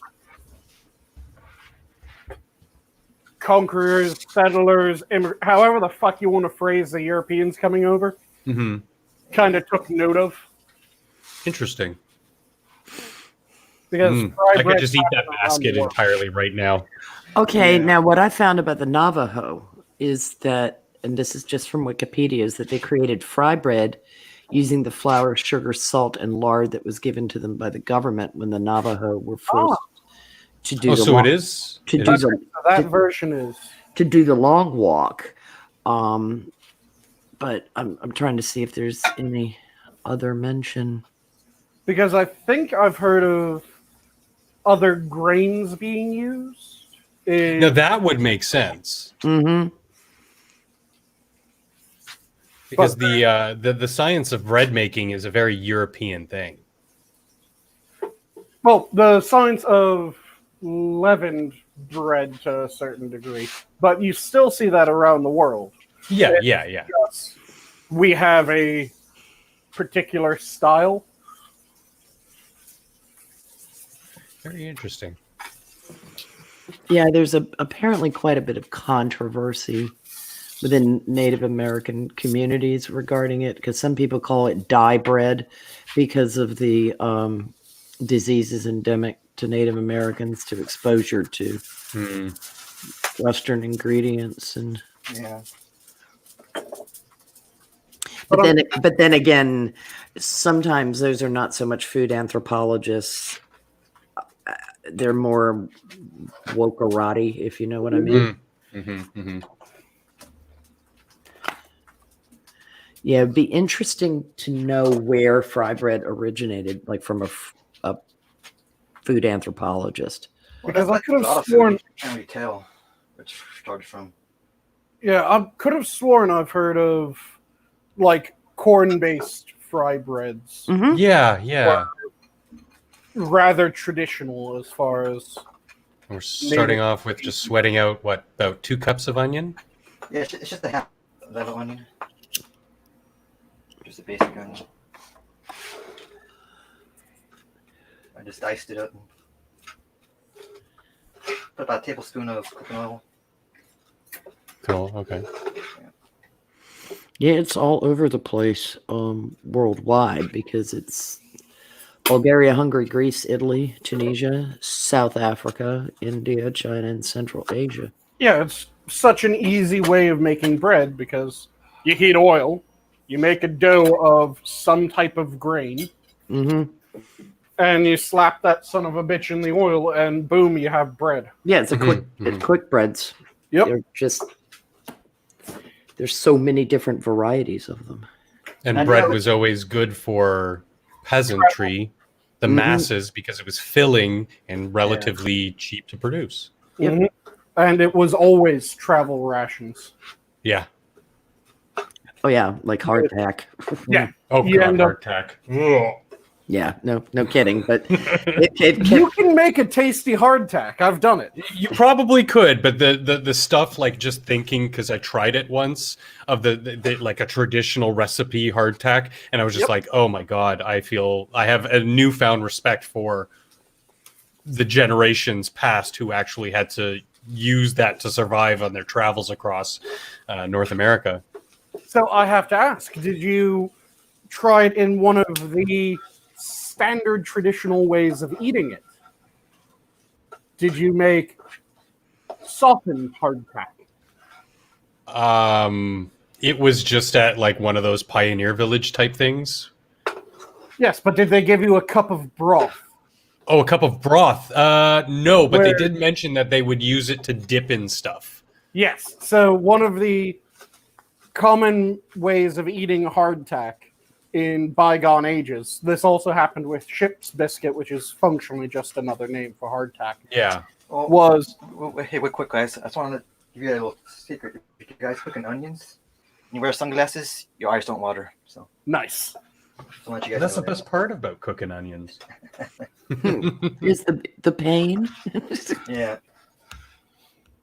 conquerors, settlers, however the fuck you want to phrase the Europeans coming over, Mm-hmm. kind of took note of. Interesting. Because fry I could bread just eat that happened around the basket world. entirely right now. Okay, Yeah. now what I found about the Navajo is that, and this is just from Wikipedia, is that they created fry bread using the flour, sugar, salt, and lard that was given to them by the government when the Navajo were forced to do Oh, the so long, it is. to It do is. the That version is. to do the long walk. But I'm trying to see if there's any other mention. Because I think I've heard of other grains being used. Now that would make sense Mm-hmm. because the science of bread making is a very European thing. Well, the science of leavened bread to a certain degree, but you still see that around the world. Yeah. Yes. We have a particular style. Very interesting. Yeah, there's apparently quite a bit of controversy within Native American communities regarding it, because some people call it dye bread because of the diseases endemic to Native Americans to exposure to Western ingredients, and Yeah. but then again, sometimes those are not so much food anthropologists. They're more wokerati, if you know what I mean. Yeah, it'd be interesting to know where fry bread originated, like from a food anthropologist. Well, Because I that's could have a lot of sworn- food you can't really tell where it started from. Yeah, I could have sworn I've heard of like corn-based fry breads. Mhm. Yeah. rather traditional as far as We're starting off with just sweating out, what, about 2 cups of onion? Yeah, it's just a half level onion. Just a basic onion. I just diced it up and put about a tablespoon of cooking oil. Cool, okay. Yeah, it's all over the place worldwide because it's Bulgaria, Hungary, Greece, Italy, Tunisia, South Africa, India, China, and Central Asia. Yeah, it's such an easy way of making bread because you heat oil, you make a dough of some type of grain, Mm-hmm. and you slap that son of a bitch in the oil, and boom, you have bread. Yeah, it's a Mhm, quick breads. Yep. They're just there's so many different varieties of them. And And bread yeah, was always good for peasantry, the Mhm. masses, because it was filling and relatively cheap to produce. Yep. Mhm. And it was always travel rations. Yeah. Oh yeah, like hardtack. Yeah. Oh, You God, end up- hardtack. Yeah, no kidding. But it You can make a tasty hardtack. I've done it. You probably could, but the stuff, like, just thinking, because I tried it once, of the like a traditional recipe hardtack, and I was just Yep. like, oh my God, I feel I have a newfound respect for the generations past who actually had to use that to survive on their travels across North America. So I have to ask, did you try it in one of the standard traditional ways of eating it? Did you make softened hardtack? It was just at like one of those pioneer village type things. Yes, but did they give you a cup of broth? Oh, a cup of broth. No, but they Where- did mention that they would use it to dip in stuff. Yes. So one of the common ways of eating hardtack in bygone ages. This also happened with ship's biscuit, which is functionally just another name for hardtack. Yeah. Oh, Was hey, wait, quick, guys. I just wanted to give you a little secret. If you guys cooking onions, and you wear sunglasses, your eyes don't water. So, nice. I'll let you guys That's the know best part about cooking onions. is the pain. that. Yeah.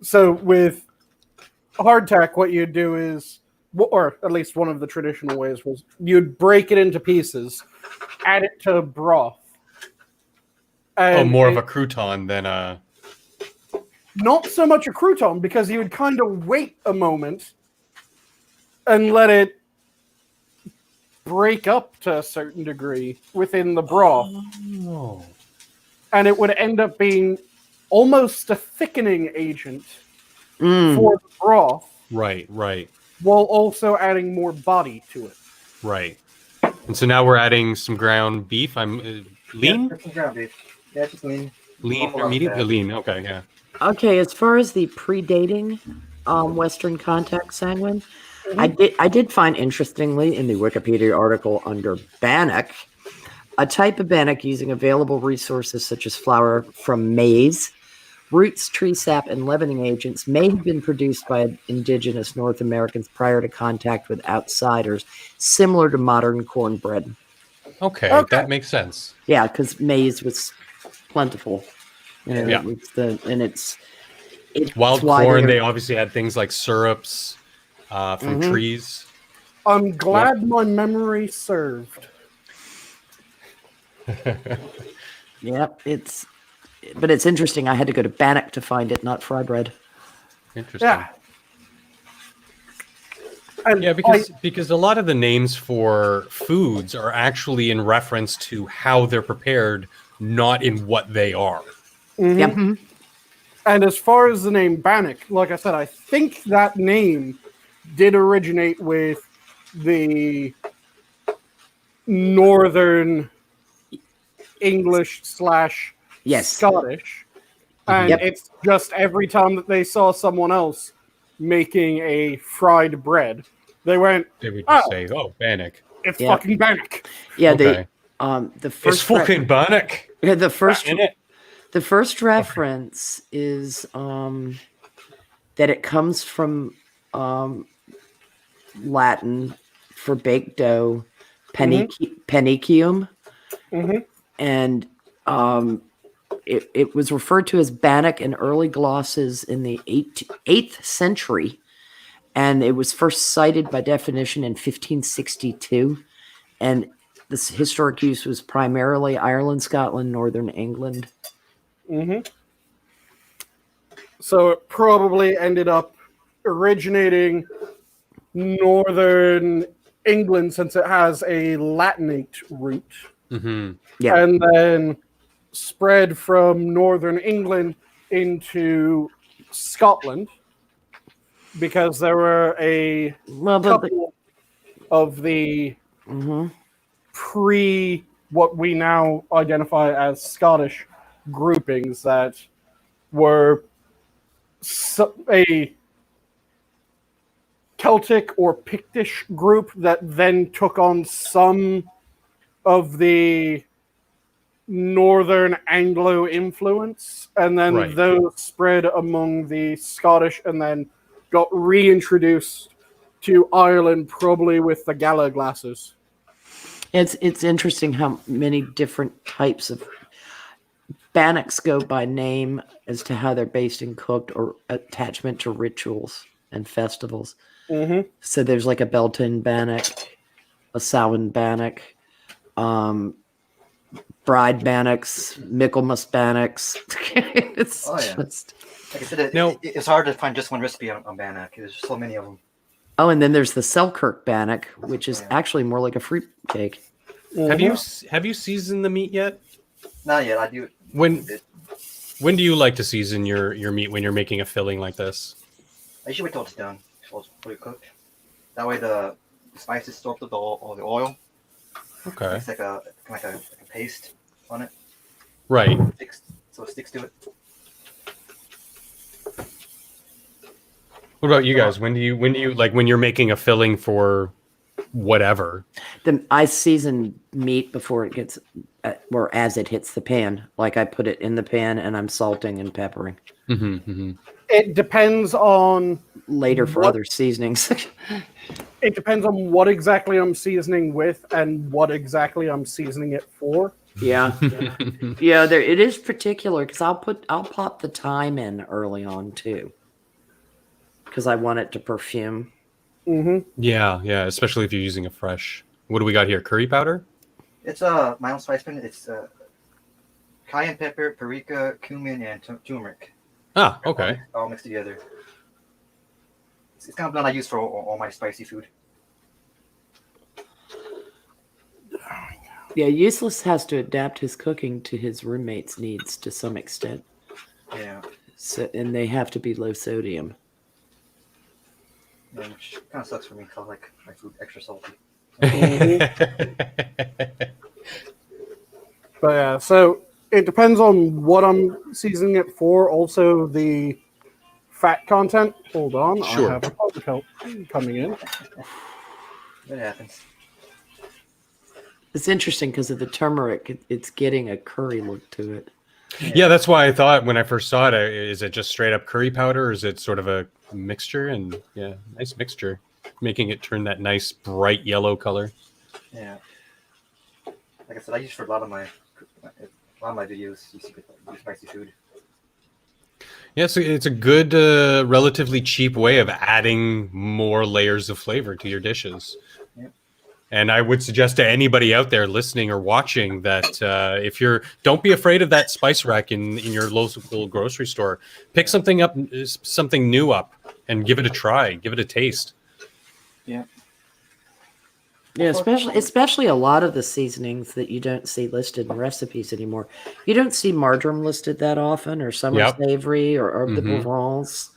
So with hardtack, what you'd do is, or at least one of the traditional ways was, you'd break it into pieces, add it to broth. Oh, more of it- a crouton than a. Not so much a crouton, because you would kind of wait a moment and let it break up to a certain degree within the broth. Oh. And it would end up being almost a thickening agent Mm. for the broth, Right, right, while also adding more body to it. right. And so now we're adding some ground beef. I'm lean, Yeah, some ground beef. Yeah, just lean. lean Awful or lot medium? fat. Lean. Okay, yeah. Okay, as far as the predating Western contact sanguine, I did find interestingly in the Wikipedia article under bannock, a type of bannock using available resources such as flour from maize, roots, tree sap, and leavening agents may have been produced by indigenous North Americans prior to contact with outsiders, similar to modern cornbread. Okay, Okay. that makes sense. Yeah, because maize was plentiful. And Yeah. it's Wild why corn, they're- they obviously had things like syrups from Mhm. trees. I'm glad my memory served. Yep, but it's interesting. I had to go to Bannock to find it, not fry bread. Interesting. Yeah. And Yeah, because a lot of the names for foods are actually in reference to how they're prepared, not in what they are. Yep. And as far as the name bannock, like I said, I think that name did originate with the northern English / Yes. Scottish. And Yep. it's just every time that they saw someone else making a fried bread, they went, They would just Oh. say, "Oh, bannock." it's Yep. fucking bannock. Yeah. Okay. The It's first fucking bannock. the first In it. the first reference is that it comes from Latin for baked dough, penicium, Mhm. and It was referred to as bannock in early glosses in the 8th century, and it was first cited by definition in 1562. And this historic use was primarily Ireland, Scotland, Northern England. Hmm. So it probably ended up originating northern England since it has a Latinate root, Mm-hmm. Yeah. and then spread from northern England into Scotland because there were a Well, couple of the mhm. pre what we now identify as Scottish groupings that were a Celtic or Pictish group that then took on some of the Northern Anglo influence, and then Right. those spread among the Scottish and then got reintroduced to Ireland, probably with the Gala glasses. It's interesting how many different types of bannocks go by name as to how they're based and cooked or attachment to rituals and festivals. Mm-hmm. So there's like a Belton bannock, a Samhain bannock, bride bannocks, Michaelmas bannocks. It's Oh, yeah. just Like I said, Now- it's hard to find just one recipe on bannock. There's so many of them. oh, and then there's the Selkirk bannock, which is Yeah. actually more like a fruit cake. Have you seasoned the meat yet? Not yet. I do. When do you like to season your meat when you're making a filling like this? I usually wait till it's done, till it's fully cooked. That way the spices soak up all the oil. Okay. It's like a paste on it. Right. So it sticks to it. What about you guys? When do you like when you're making a filling for whatever? Then I season meat before it gets, or as it hits the pan. Like I put it in the pan and I'm salting and peppering. Mm-hmm, mm-hmm. It depends on Later for What- other seasonings. it depends on what exactly I'm seasoning with and what exactly I'm seasoning it for. Yeah, yeah. There it is particular because I'll pop the thyme in early on too, because I want it to perfume. Mm-hmm. Yeah, yeah. Especially if you're using a fresh. What do we got here? Curry powder? It's my own spice blend. It's cayenne pepper, paprika, cumin, and turmeric. Ah, okay. All mixed together. It's kind of blend I use for all my spicy food. Yeah, Useless has to adapt his cooking to his roommate's needs to some extent. Yeah. So, and they have to be low sodium. Yeah, which kind of sucks for me because I like my food extra salty. But yeah, so it depends on what I'm seasoning it for. Also, the fat content. Hold on, Sure. I have a public help coming in. It happens. It's interesting because of the turmeric, it's getting a curry look to it. Yeah, that's why I thought when I first saw it, is it just straight up curry powder or is it sort of a mixture? And yeah, nice mixture, making it turn that nice bright yellow color. Yeah. Like I said, I use for a lot of my videos. Use spicy food. Yeah, so it's a good, relatively cheap way of adding more layers of flavor to your dishes. Yep. And I would suggest to anybody out there listening or watching that don't be afraid of that spice rack in your local grocery store. Pick something up, something new up, and give it a try. Give it a taste. Yeah. Yeah, especially a lot of the seasonings that you don't see listed in recipes anymore. You don't see marjoram listed that often, or summer Yep. savory, or the Mhm. Provence,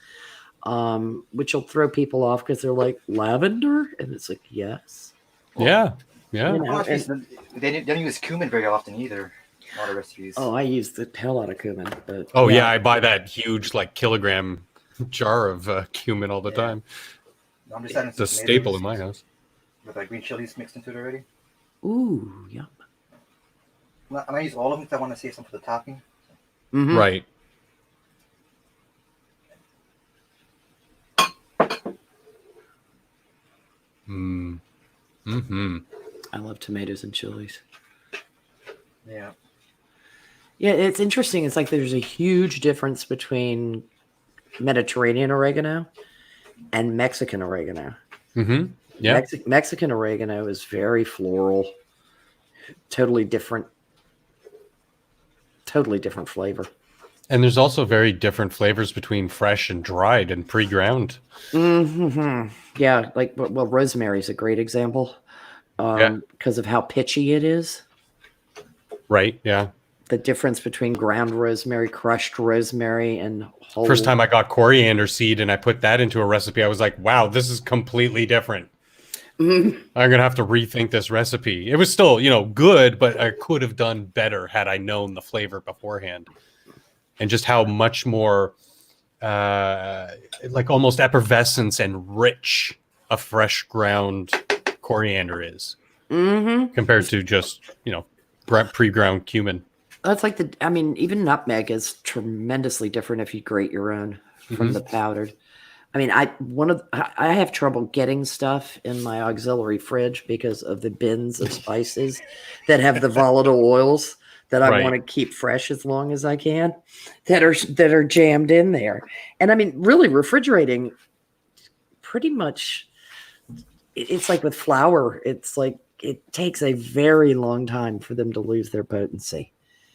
which will throw people off because they're like lavender, and it's like yes, Yeah, yeah. You know, Well, they don't use cumin very often either. A lot of recipes. oh, I use the hell out of cumin, but Oh yeah, I buy that huge like kilogram jar of cumin all the Yeah. time. I'm just adding It's a some staple in tomatoes my house. with like green chilies mixed into it already. ooh, yum. I might use all of them if I want to save some for the topping. Mhm. Right. Mm. Mm-hmm. I love tomatoes and chilies. Yeah. Yeah, it's interesting. It's like there's a huge difference between Mediterranean oregano and Mexican oregano. Mm-hmm. Yeah. Mexican oregano is very floral, totally different flavor. And there's also very different flavors between fresh and dried and pre-ground. Mm-hmm. Yeah, like well, rosemary is a great example because of how pitchy it is. Right. Yeah. The difference between ground rosemary, crushed rosemary, and whole. First time I got coriander seed and I put that into a recipe, I was like, wow, this is completely different. Mhm. I'm going to have to rethink this recipe. It was still, good, but I could have done better had I known the flavor beforehand. And just how much more like almost effervescence and rich a fresh ground coriander is compared to just, pre-ground cumin. That's like even nutmeg is tremendously different if you grate your own from the powdered. I mean, I have trouble getting stuff in my auxiliary fridge because of the bins of spices that have the volatile oils that I want to keep fresh as long as I can, that are jammed in there. And I mean, really refrigerating, pretty much, it's like with flour. It's like it takes a very long time for them to lose their potency.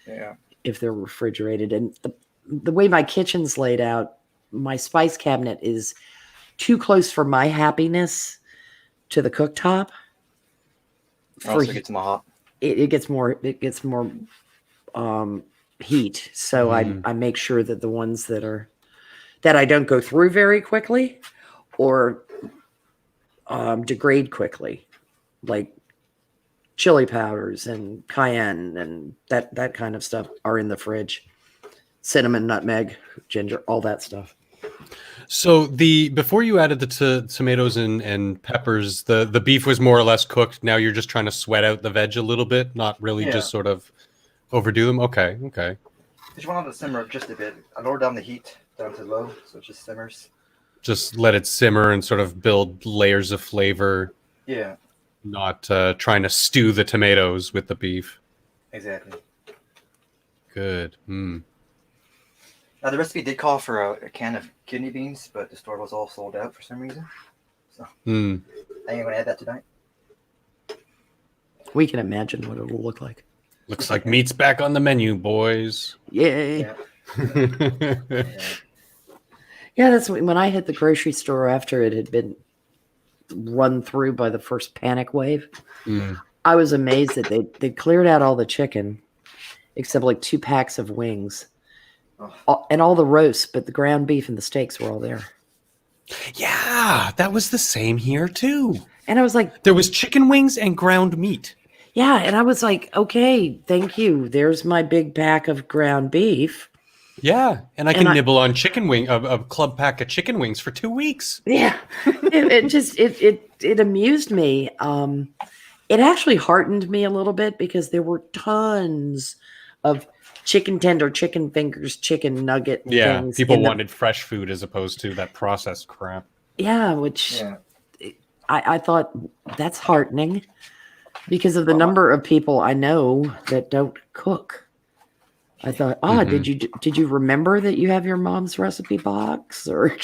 Yeah. If they're refrigerated. And the way my kitchen's laid out, my spice cabinet is too close for my happiness to the cooktop. Also gets more hot. It gets more heat. So I make sure that the ones that I don't go through very quickly or degrade quickly, like chili powders and cayenne and that kind of stuff, are in the fridge. Cinnamon, nutmeg, ginger, all that stuff. So before you added the tomatoes and peppers, the beef was more or less cooked. Now you're just trying to sweat out the veg a little bit, not really just sort of overdo them. Okay. Just want it to simmer just a bit. I lowered down the heat down to low, so it just simmers. Just let it simmer and sort of build layers of flavor. Yeah. Not trying to stew the tomatoes with the beef. Exactly. Good. Now, the recipe did call for a can of kidney beans, but the store was all sold out for some reason. So I ain't going to add that tonight. We can imagine what it'll look like. Looks like meat's back on the menu, boys. Yay. Yeah, that's when I hit the grocery store after it had been run through by the first panic wave. I was amazed that they cleared out all the chicken except like 2 packs of wings. And all the roasts, but the ground beef and the steaks were all there. Yeah, that was the same here too. And I was like, there was chicken wings and ground meat. Yeah, and I was like, okay, thank you. There's my big pack of ground beef. Yeah, and I can nibble on chicken wing, a club pack of chicken wings for 2 weeks. Yeah, it amused me. It actually heartened me a little bit because there were tons of chicken tender, chicken fingers, chicken nugget. Yeah, people wanted fresh food as opposed to that processed crap. Yeah, which I thought that's heartening because of the number of people I know that don't cook. I thought, did you remember that you have your mom's recipe box? Or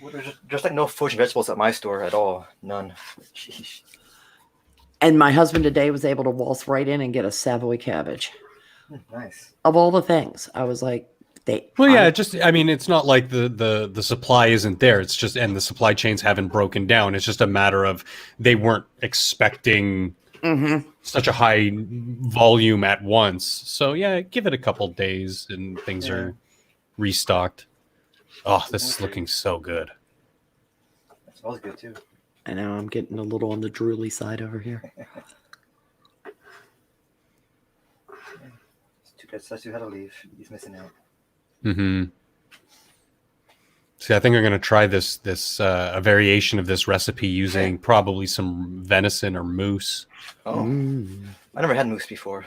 Well, there's just like no fruits and vegetables at my store at all. None. Jeez. And my husband today was able to waltz right in and get a Savoy cabbage. Nice. Of all the things, I was like, it's not like the supply isn't there. It's just, and the supply chains haven't broken down. It's just a matter of they weren't expecting such a high volume at once. So yeah, give it a couple days and things are restocked. Oh, this is looking so good. It smells good too. I know I'm getting a little on the drooly side over here. It's too bad Sasu had to leave. He's missing out. See, I think I'm going to try this a variation of this recipe using probably some venison or moose. Oh, I never had moose before.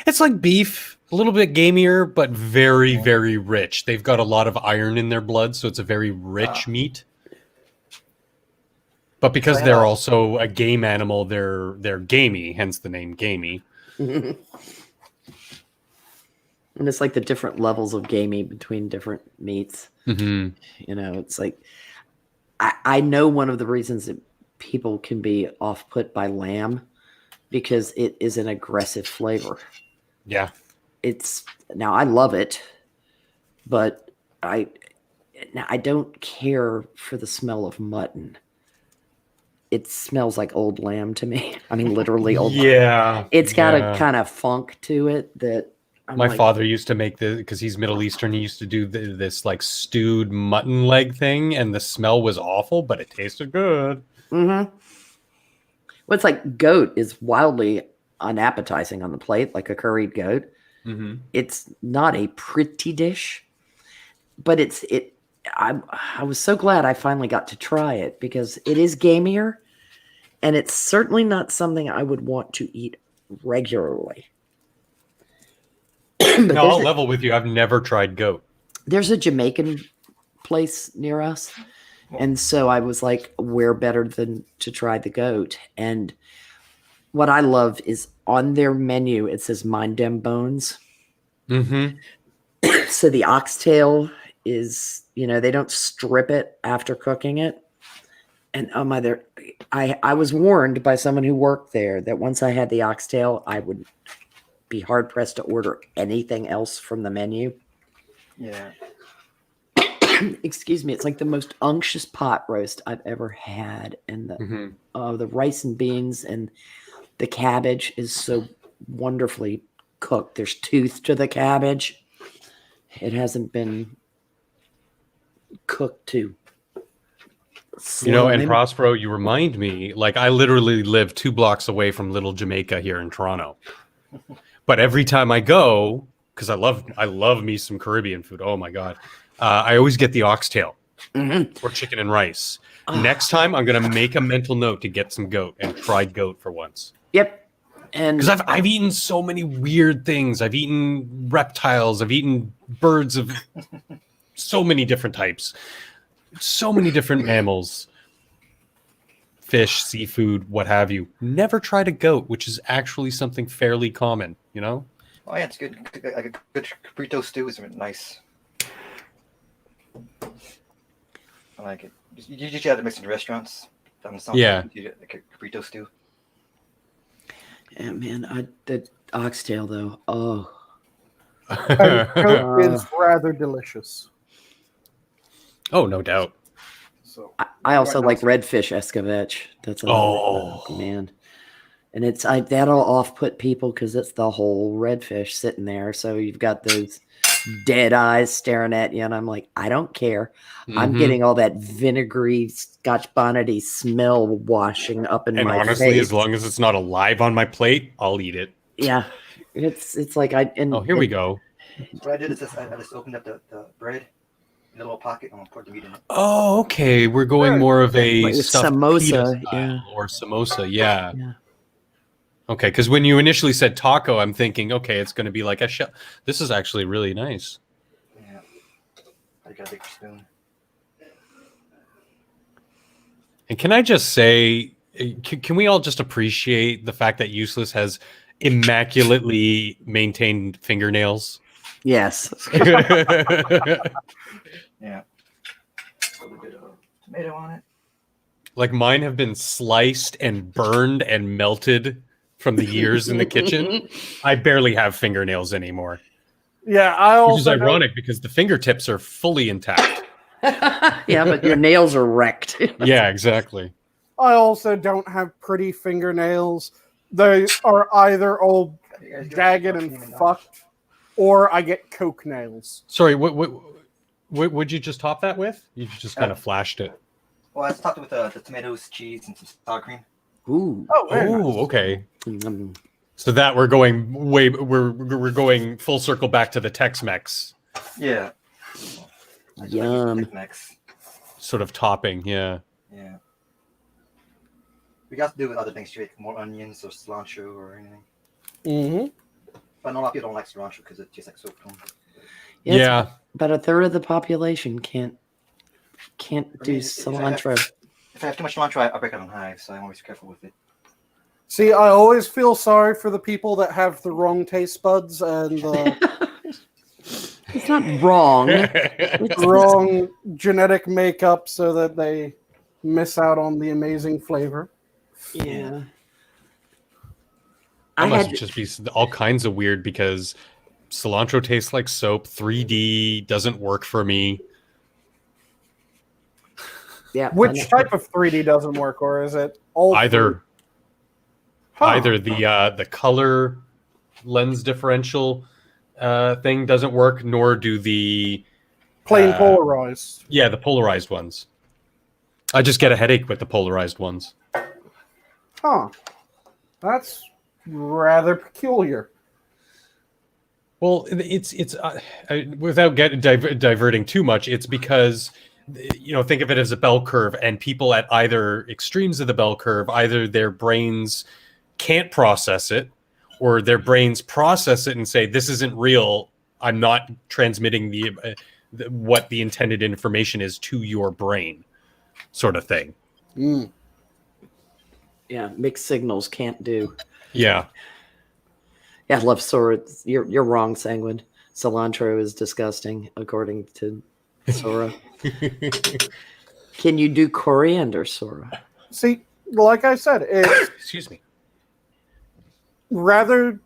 It's like beef, a little bit gamier, but very, very rich. They've got a lot of iron in their blood, so it's a very rich meat. But because they're also a game animal, they're gamey, hence the name gamey. And it's like the different levels of gamey between different meats. Mm-hmm. You know, it's like I know one of the reasons that people can be off put by lamb because it is an aggressive flavor. Yeah. It's now I love it, but I don't care for the smell of mutton. It smells like old lamb to me. I mean, literally old. Yeah. It's got a yeah. kind of funk to it that I'm My like, father used to make because he's Middle Eastern. He used to do this like stewed mutton leg thing, and the smell was awful, but it tasted good. Mm-hmm. Well, it's like goat is wildly unappetizing on the plate, like a curried goat. Mm-hmm. It's not a pretty dish, but it. I was so glad I finally got to try it because it is gamier, and it's certainly not something I would want to eat regularly. But No, I'll level with you. I've never tried goat. there's a Jamaican place near us. And so I was like, where better than to try the goat? And what I love is on their menu, it says mind them bones. Mm-hmm. So the oxtail is, they don't strip it after cooking it. And oh my, I was warned by someone who worked there that once I had the oxtail, I would be hard pressed to order anything else from the menu. Yeah. Excuse me, it's like the most unctuous pot roast I've ever had, and the rice and beans and the cabbage is so wonderfully cooked. There's tooth to the cabbage. It hasn't been cooked to And Prospero, you remind me, like I literally live 2 blocks away from Little Jamaica here in Toronto. But every time I go, because I love me some Caribbean food. Oh my God. I always get the oxtail or chicken and rice. Next time, I'm going to make a mental note to get some goat and try goat for once. Yep. And because I've eaten so many weird things. I've eaten reptiles. I've eaten birds of so many different types. So many different mammals. Fish, seafood, what have you. Never tried a goat, which is actually something fairly common, Oh yeah, it's good. Like a good caprito stew is nice. I like it. You usually have to mix in restaurants. Yeah. Like a caprito stew. yeah, man, the oxtail though. Oh, Goat is rather delicious. Oh, no doubt. So I also like redfish escabeche. That's man. And it's that'll off put people because it's the whole redfish sitting there. So you've got those dead eyes staring at you, and I'm like, I don't care. I'm getting all that vinegary Scotch bonnety smell washing up in my honestly, face. as long as it's not alive on my plate, I'll eat it. Yeah, it's like here we go. What I did is I just opened up the bread in a little pocket and I poured the meat in it. Oh, okay. We're going more of a Like stuffed samosa, pita style yeah. or samosa, yeah. Yeah. Okay, because when you initially said taco, I'm thinking, okay, it's going to be like a shell. This is actually really nice. Yeah, I got a big spoon. And can I just say, can we all just appreciate the fact that Useless has immaculately maintained fingernails? Yes. Yeah. A little bit of tomato on it. Like mine have been sliced and burned and melted from the years in the kitchen. I barely have fingernails anymore. yeah, I also Which is ironic because the fingertips are fully intact. Yeah, but your nails are wrecked. Yeah, exactly. I also don't have pretty fingernails. They are either old, jagged, and fucked, or I get coke nails. Sorry, what would you just top that with? You just kind of flashed it. Well, I topped it with the tomatoes, cheese, and some sour cream. Ooh. Oh, okay. Mm. So that we're going full circle back to the Tex-Mex Yeah. Yum. Tex-Mex. sort of topping. Yeah. Yeah. We got to do with other things too, like more onions or cilantro or anything. Mm-hmm. But not a lot of people don't like cilantro because it tastes like soap. Yeah. About a third of the population can't do mean, cilantro. If I have too much cilantro, I break it on high, so I'm always careful with it. See, I always feel sorry for the people that have the wrong taste buds and the It's not wrong. It's wrong genetic makeup so that they miss out on the amazing flavor. yeah. That I must had just be all kinds of weird because cilantro tastes like soap. 3D doesn't work for me. yeah. I Which know. type of 3D doesn't work, or is it all Either three? Huh. either the color lens differential thing doesn't work, nor do the Plain uh, polarized. the polarized ones. I just get a headache with the polarized ones. Huh. That's rather peculiar. Well, it's without diverting too much. It's because think of it as a bell curve, and people at either extremes of the bell curve, either their brains can't process it, or their brains process it and say, "This isn't real. I'm not transmitting what the intended information is to your brain," sort of thing. Mm. Yeah, mixed signals can't do. Yeah. Yeah, I love Sora. You're wrong, Sanguine. Cilantro is disgusting, according to Sora. Can you do coriander, Sora? See, like I said, it's Excuse me. rather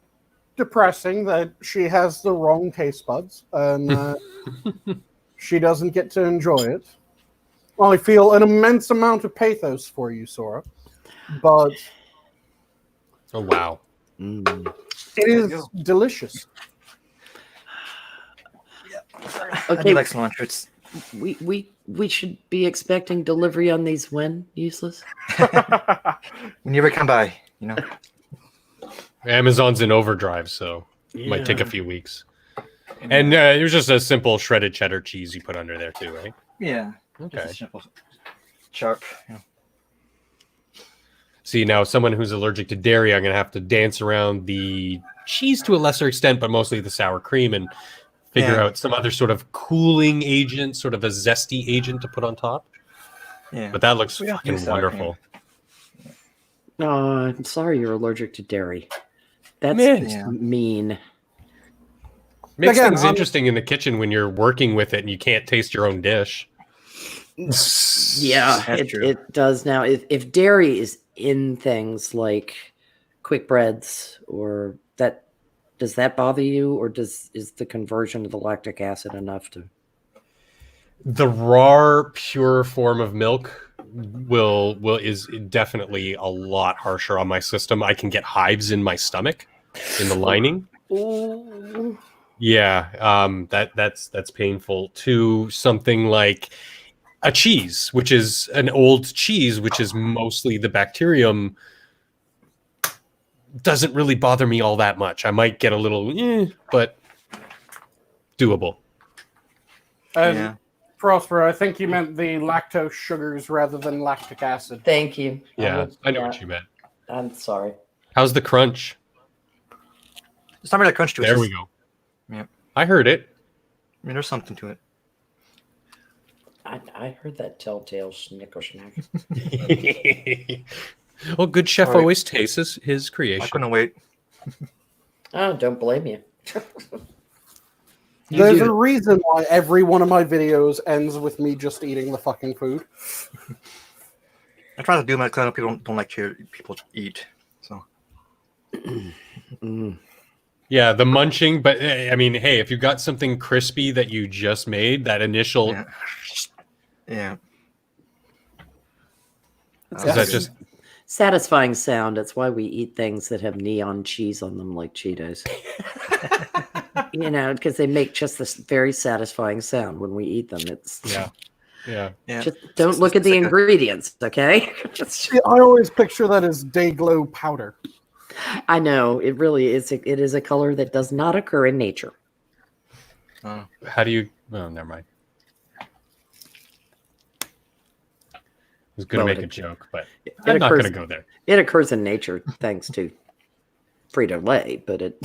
depressing that she has the wrong taste buds and she doesn't get to enjoy it. I feel an immense amount of pathos for you, Sora, but Oh wow. it is delicious. I Okay, do like cilantro. It's we should be expecting delivery on these when, Useless? when you ever come by, Amazon's in overdrive, so it might take a few weeks. And there's just a simple shredded cheddar cheese you put under there too, right? Yeah. Okay. Just a simple, sharp. See, now someone who's allergic to dairy, I'm going to have to dance around the cheese to a lesser extent, but mostly the sour cream, and figure Yeah. out some other sort of cooling agent, sort of a zesty agent to put on top. Yeah. But that looks We don't fucking use sour wonderful. Oh, I'm sorry you're allergic to dairy. That's Meh. just Yeah. mean. Makes Again, things I'm- interesting in the kitchen when you're working with it and you can't taste your own dish. Yeah, That's true. it does now. If dairy is in things like quick breads or that, does that bother you, or is the conversion of the lactic acid enough to? The raw, pure form of milk is definitely a lot harsher on my system. I can get hives in my stomach, in the lining. Ooh. Yeah, that's painful. To something like a cheese, which is an old cheese, which is mostly the bacterium, doesn't really bother me all that much. I might get a little, but doable. And Yeah. Prosper, I think you meant the lactose sugars rather than lactic acid. Thank you. Yeah, I know what you meant. I'm sorry. How's the crunch? It's not really a crunch to it. There it's we just- go. Yeah. I heard it. I mean, there's something to it. I heard that telltale snicker snack. Well, good chef Sorry. always tastes his I creation. couldn't wait. Oh, don't blame you. There's do. a reason why every one of my videos ends with me just eating the fucking food. I try to do my kind of people don't like to people eat. So Mm. Yeah, the munching, but I mean, hey, if you got something crispy that you just made, that initial yeah. Yeah. It's is a that just satisfying sound. That's why we eat things that have neon cheese on them, like Cheetos. Because they make just this very satisfying sound when we eat them. It's yeah. Yeah. just don't look at the like a- ingredients, okay? See, I always picture that as Dayglow powder. I know it really is. It is a color that does not occur in nature. How do you? Oh, never mind. I was going to Well, make it- a joke, but it I'm not occurs- going to go there. It occurs in nature thanks to Frito-Lay, but it.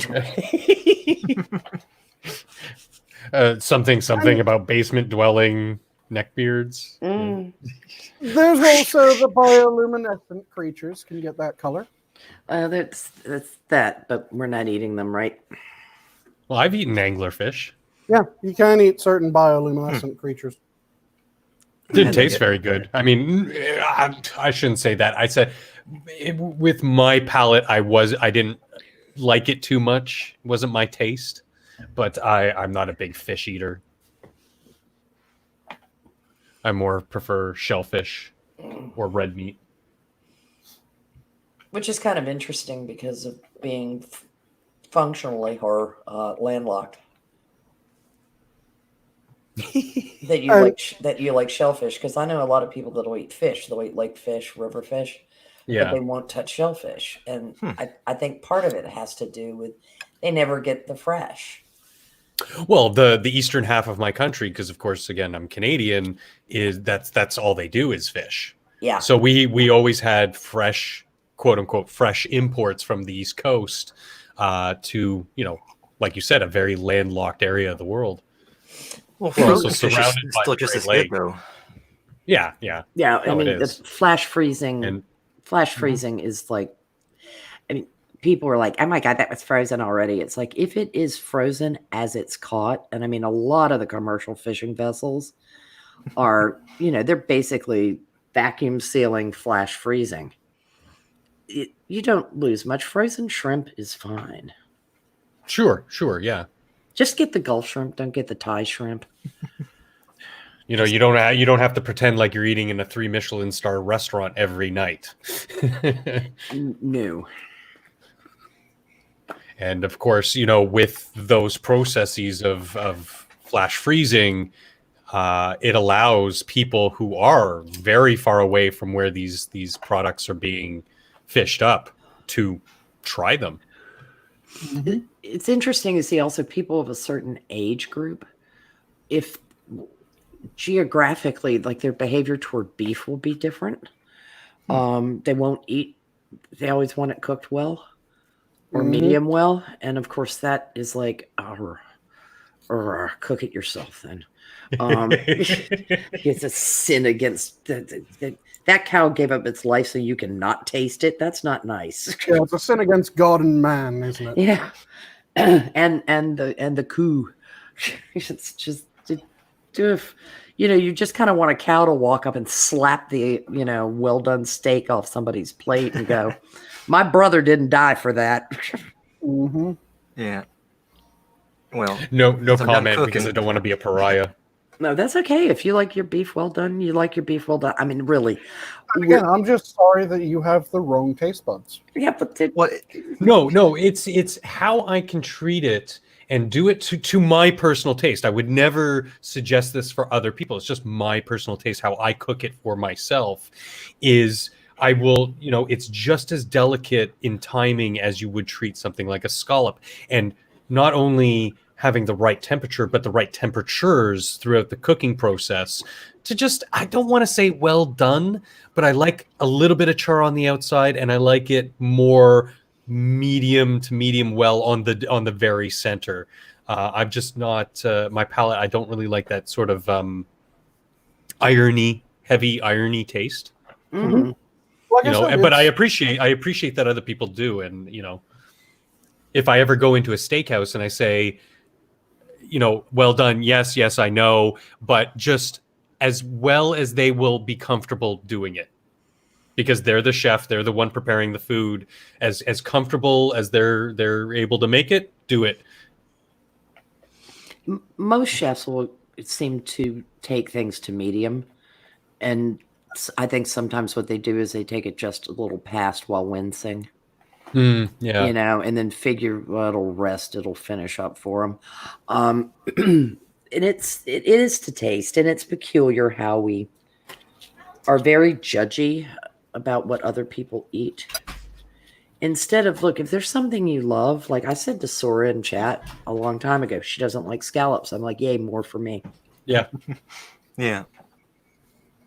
Something about basement dwelling neckbeards. Mm. There's also the bioluminescent creatures can get that color. That's that, but we're not eating them, right? Well, I've eaten anglerfish. Yeah, you can eat certain bioluminescent creatures. Didn't Yeah, taste very good. I mean, I shouldn't say that. I said with my palate, I didn't like it too much. It wasn't my taste, but I'm not a big fish eater. I more prefer shellfish or red meat. Which is kind of interesting because of being functionally or landlocked. that you And- like shellfish, because I know a lot of people that'll eat fish. They'll eat lake fish, river fish, but Yeah. they won't touch shellfish. And I think part of it has to do with they never get the fresh. Well, the eastern half of my country, because of course, again, I'm Canadian, is that's all they do is fish. Yeah. So we always had fresh, quote unquote, fresh imports from the East Coast to, like you said, a very landlocked area of the world. Well, We're also frozen fish surrounded is by still the just Great as Lake. good, though. Yeah, yeah. Yeah, I No, mean, it the is. flash freezing And is like, I mean, people are like, oh my God, that was frozen already. It's like, if it is frozen as it's caught, and I mean, a lot of the commercial fishing vessels are, they're basically vacuum sealing flash freezing. You don't lose much. Frozen shrimp is fine. sure, yeah. Just get the Gulf shrimp, don't get the Thai shrimp. You don't have to pretend like you're eating in a 3 Michelin star restaurant every night. No. And of course, with those processes of flash freezing, it allows people who are very far away from where these products are being fished up to try them. It's interesting to see also people of a certain age group, if geographically, like their behavior toward beef will be different. They won't eat, they always want it cooked well or medium well. And of course, that is like, cook it yourself then. It's a sin against that cow gave up its life so you can not taste it. That's not nice. Yeah, it's a sin against God and man, isn't it? Yeah. and the coup. It's just you just kind of want a cow to walk up and slap the well done steak off somebody's plate and go, my brother didn't die for that. Mm-hmm. Yeah. Well, No I'm done comment because cooking. I don't want to be a pariah. No, that's okay. If you like your beef well done, you like your beef well done. I mean, really. Again, I'm just sorry that you have the wrong taste buds. Yeah, but What? No, it's how I can treat it and do it to my personal taste. I would never suggest this for other people. It's just my personal taste, how I cook it for myself is I will, it's just as delicate in timing as you would treat something like a scallop. And not only having the right temperature, but the right temperatures throughout the cooking process to just, I don't want to say well done, but I like a little bit of char on the outside and I like it more medium to medium well on the very center. I'm just not, my palate, I don't really like that sort of heavy irony taste. mm, Like I said, But I it's- appreciate that other people do. And, if I ever go into a steakhouse and I say, well done, yes, I know, but just as well as they will be comfortable doing it. Because they're the chef, they're the one preparing the food. As comfortable as they're able to make it, do it. most chefs will seem to take things to medium, and I think sometimes what they do is they take it just a little past while wincing. Yeah. And then figure it'll rest, it'll finish up for them. And it is to taste, and it's peculiar how we are very judgy about what other people eat. Instead of, look, if there's something you love, like I said to Sora in chat a long time ago, she doesn't like scallops. I'm like, yay, more for me. Yeah. Yeah.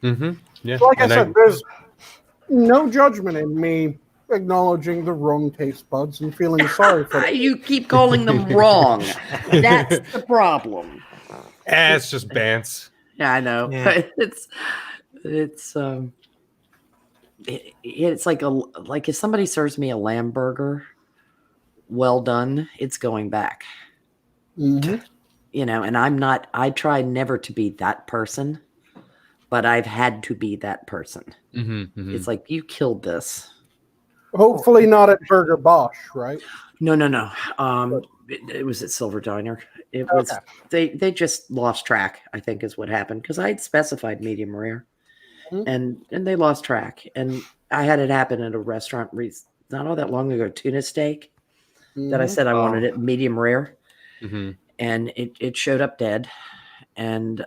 Mm-hmm. Yeah. like I And said, there's no judgment in me acknowledging the wrong taste buds and feeling sorry for them. You keep calling them wrong. That's the problem. it's just bants. Yeah, I know. Yeah. It's it's like if somebody serves me a lamb burger, well done, it's going back. Mhm. You know, and I try never to be that person, but I've had to be that person. It's like, you killed this. Hopefully not at Burger Bosch, right? No. It was at Silver Diner. It was they just lost track, I think, is what happened, because I had specified medium rare, Mhm. and they lost track. And I had it happen at a restaurant not all that long ago, tuna steak, that I Mhm. said I wanted Oh. it medium rare, Mm-hmm. and it showed up dead. And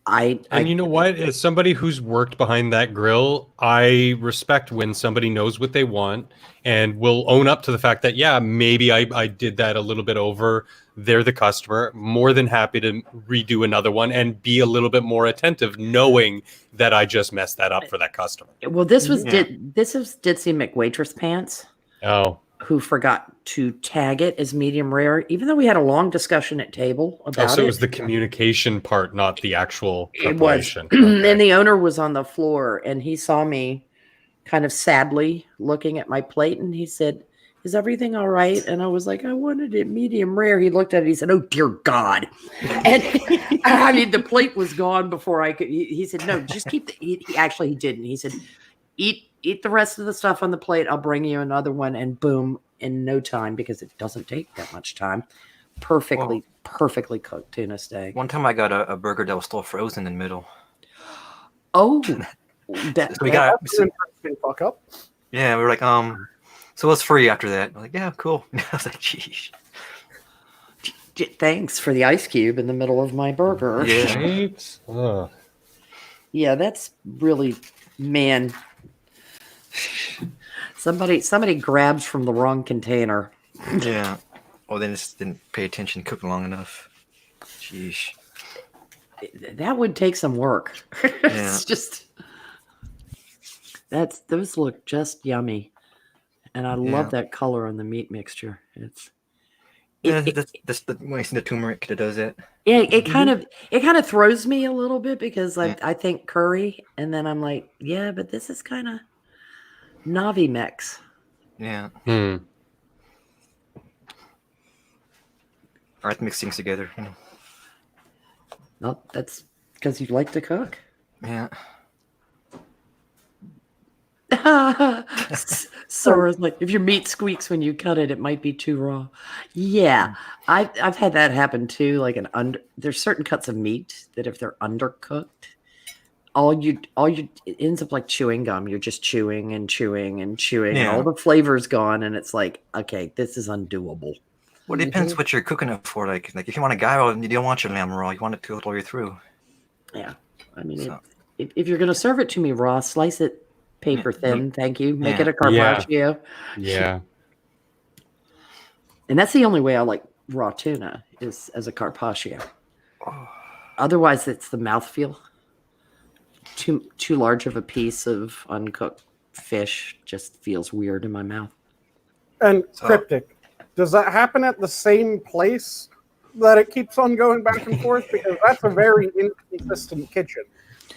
I And you know what? As somebody who's worked behind that grill, I respect when somebody knows what they want and will own up to the fact that, yeah, maybe I did that a little bit over. They're the customer. More than happy to redo another one and be a little bit more attentive, knowing that I just messed that up for that customer. well, this was Yeah. Ditsy McWaitress Pants, Oh, who forgot to tag it as medium rare, even though we had a long discussion at table about so it it. was the communication part, not the actual It was, preparation. and Okay. the owner was on the floor, and he saw me kind of sadly looking at my plate, and he said, "Is everything all right?" And I was like, "I wanted it medium rare." He looked at it, he said, "Oh dear God!" And I mean, the plate was gone before I could. He said, "No, just keep the." He didn't. He said, "Eat the rest of the stuff on the plate. I'll bring you another one." And boom, in no time, because it doesn't take that much time. Perfectly cooked tuna steak. One time I got a burger that was still frozen in the middle. Oh, So that we got, That's an interesting fuck up. yeah, we were like, so it was free after that. I'm like, yeah, cool. I was like, geez. thanks for the ice cube in the middle of my burger. Yeah. Right? Ugh. Yeah, that's really, man. Somebody grabs from the wrong container. Yeah. Oh, they just didn't pay attention, cook long enough. Jeez. That would take some work. It's just those look just yummy, and I love that color on the meat mixture. Yeah, that's the when I see the turmeric that does it. It kind of throws me a little bit, because Yeah. I think curry, and then I'm like, yeah, but this is kind of Navi mix. Yeah. Hmm. I like to mix things together. You know. No, that's because you like to cook. Yeah. Sora's like, if your meat squeaks when you cut it, it might be too raw. Yeah, I've had that happen too. Like there's certain cuts of meat that if they're undercooked, it ends up like chewing gum. You're just chewing and chewing and chewing, and all Yeah. the flavor's gone, and it's like, okay, this is undoable. Well, it depends what you're cooking it for. Like if you want a gyro, you don't want your lamb raw. You want it to go all the way through. Yeah, I mean, So- if you're gonna serve it to me raw, slice it paper thin. Thank you. Make it a Yeah. carpaccio. Yeah. And that's the only way I like raw tuna, is as a carpaccio. Otherwise, it's the mouthfeel. Too large of a piece of uncooked fish just feels weird in my mouth. And So- cryptic, does that happen at the same place that it keeps on going back and forth? Because that's a very inconsistent kitchen.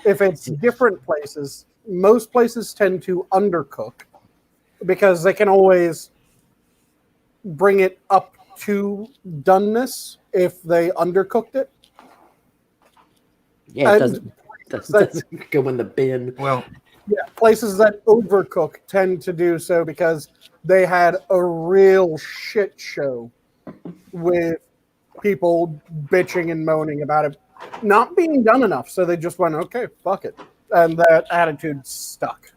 If it's different places, most places tend to undercook because they can always bring it up to doneness if they undercooked it. Yeah, it And doesn't go in the bin. Well, yeah, places that overcook tend to do so because they had a real shit show with people bitching and moaning about it not being done enough. So they just went, okay, fuck it. And that attitude stuck.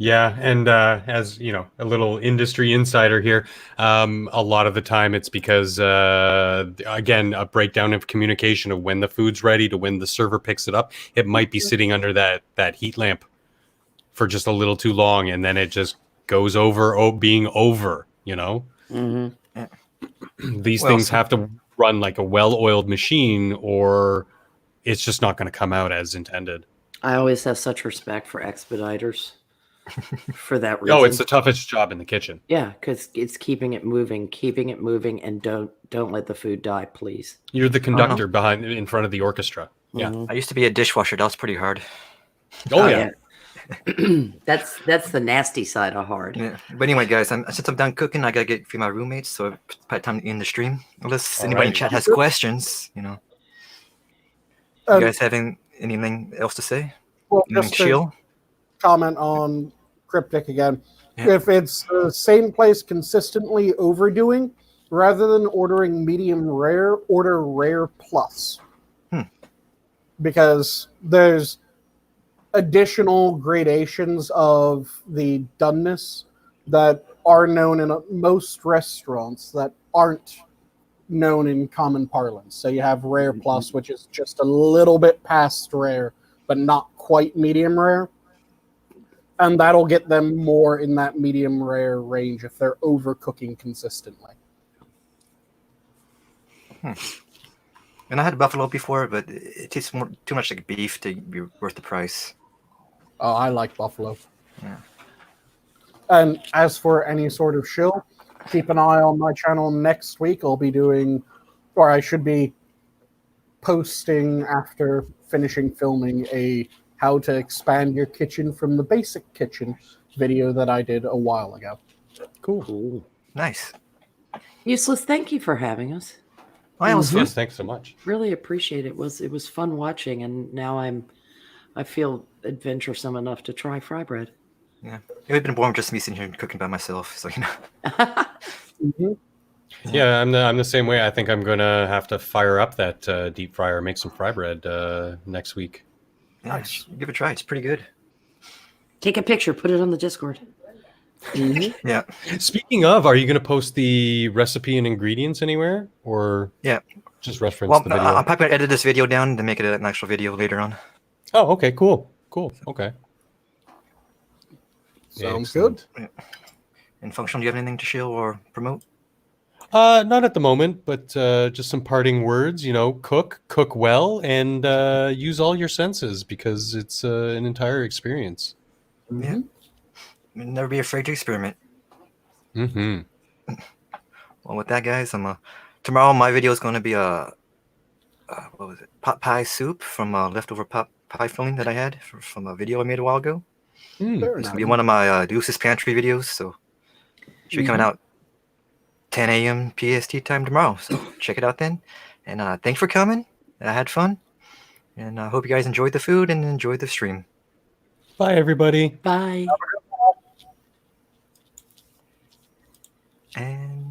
Yeah, and as you know, a little industry insider here, a lot of the time it's because again, a breakdown of communication of when the food's ready to when the server picks it up. It might be sitting under that heat lamp for just a little too long, and then it just goes over being over. You know, Mm-hmm. these things have to run like a well-oiled machine, or it's just not going to come out as intended. I always have such respect for expediters for that reason. Oh, it's the toughest job in the kitchen. Yeah, because it's keeping it moving, and don't let the food die, please. You're the conductor in front of the orchestra. Yeah. Mhm. I used to be a dishwasher. That was pretty hard. Oh, yeah. That's the nasty side of hard. Yeah. But anyway, guys, since I'm done cooking, I gotta get feed my roommates, so it's probably time to end the stream. Unless anybody in Alrighty. chat has questions, you Um, guys having anything else to say? well, Anything just to chill? comment on Cryptic again. Yeah. If it's the same place consistently overdoing, rather than ordering medium rare, order rare plus. Because there's additional gradations of the doneness that are known in most restaurants that aren't known in common parlance. So you have rare plus, which is just a little bit past rare, but not quite medium rare. And that'll get them more in that medium rare range if they're overcooking consistently. And I had buffalo before, but it tastes too much like beef to be worth the price. Oh, I like buffalo. Yeah. And as for any sort of shill, keep an eye on my channel next week. I'll be doing, or I should be posting after finishing filming a how to expand your kitchen from the basic kitchen video that I did a while ago. Cool. Nice. Useless, thank you for having us. I was fun. Yes, thanks so much. Really appreciate it. It was fun watching, and now I feel adventuresome enough to try fry bread. Yeah. It would have been boring just me sitting here and cooking by myself, so Yeah, I'm the same way. I think I'm gonna have to fire up that deep fryer, make some fry bread next week. Yeah, give it a try. It's pretty good. Take a picture, put it on the Discord. Yeah. Speaking of, are you gonna post the recipe and ingredients anywhere, or Yeah. just reference Well, the video? I'm probably gonna edit this video down to make it an actual video later on. Oh, okay, cool. Okay. Sounds Excellent. good. And Functional, do you have anything to shill or promote? Not at the moment, but just some parting words. Cook well, and use all your senses because it's an entire experience. Yeah. Never be afraid to experiment. Mm-hmm. Well, with that, guys, tomorrow my video is going to be what was it? Pot pie soup from leftover pot pie filling that I had from a video I made a while ago. Mm. Very It's nice. gonna be one of my Deuce's Pantry videos, so should be coming out 10 a.m. PST time tomorrow. So check it out then. And thanks for coming. I had fun, and I hope you guys enjoyed the food and enjoyed the stream. Bye, everybody. Bye. And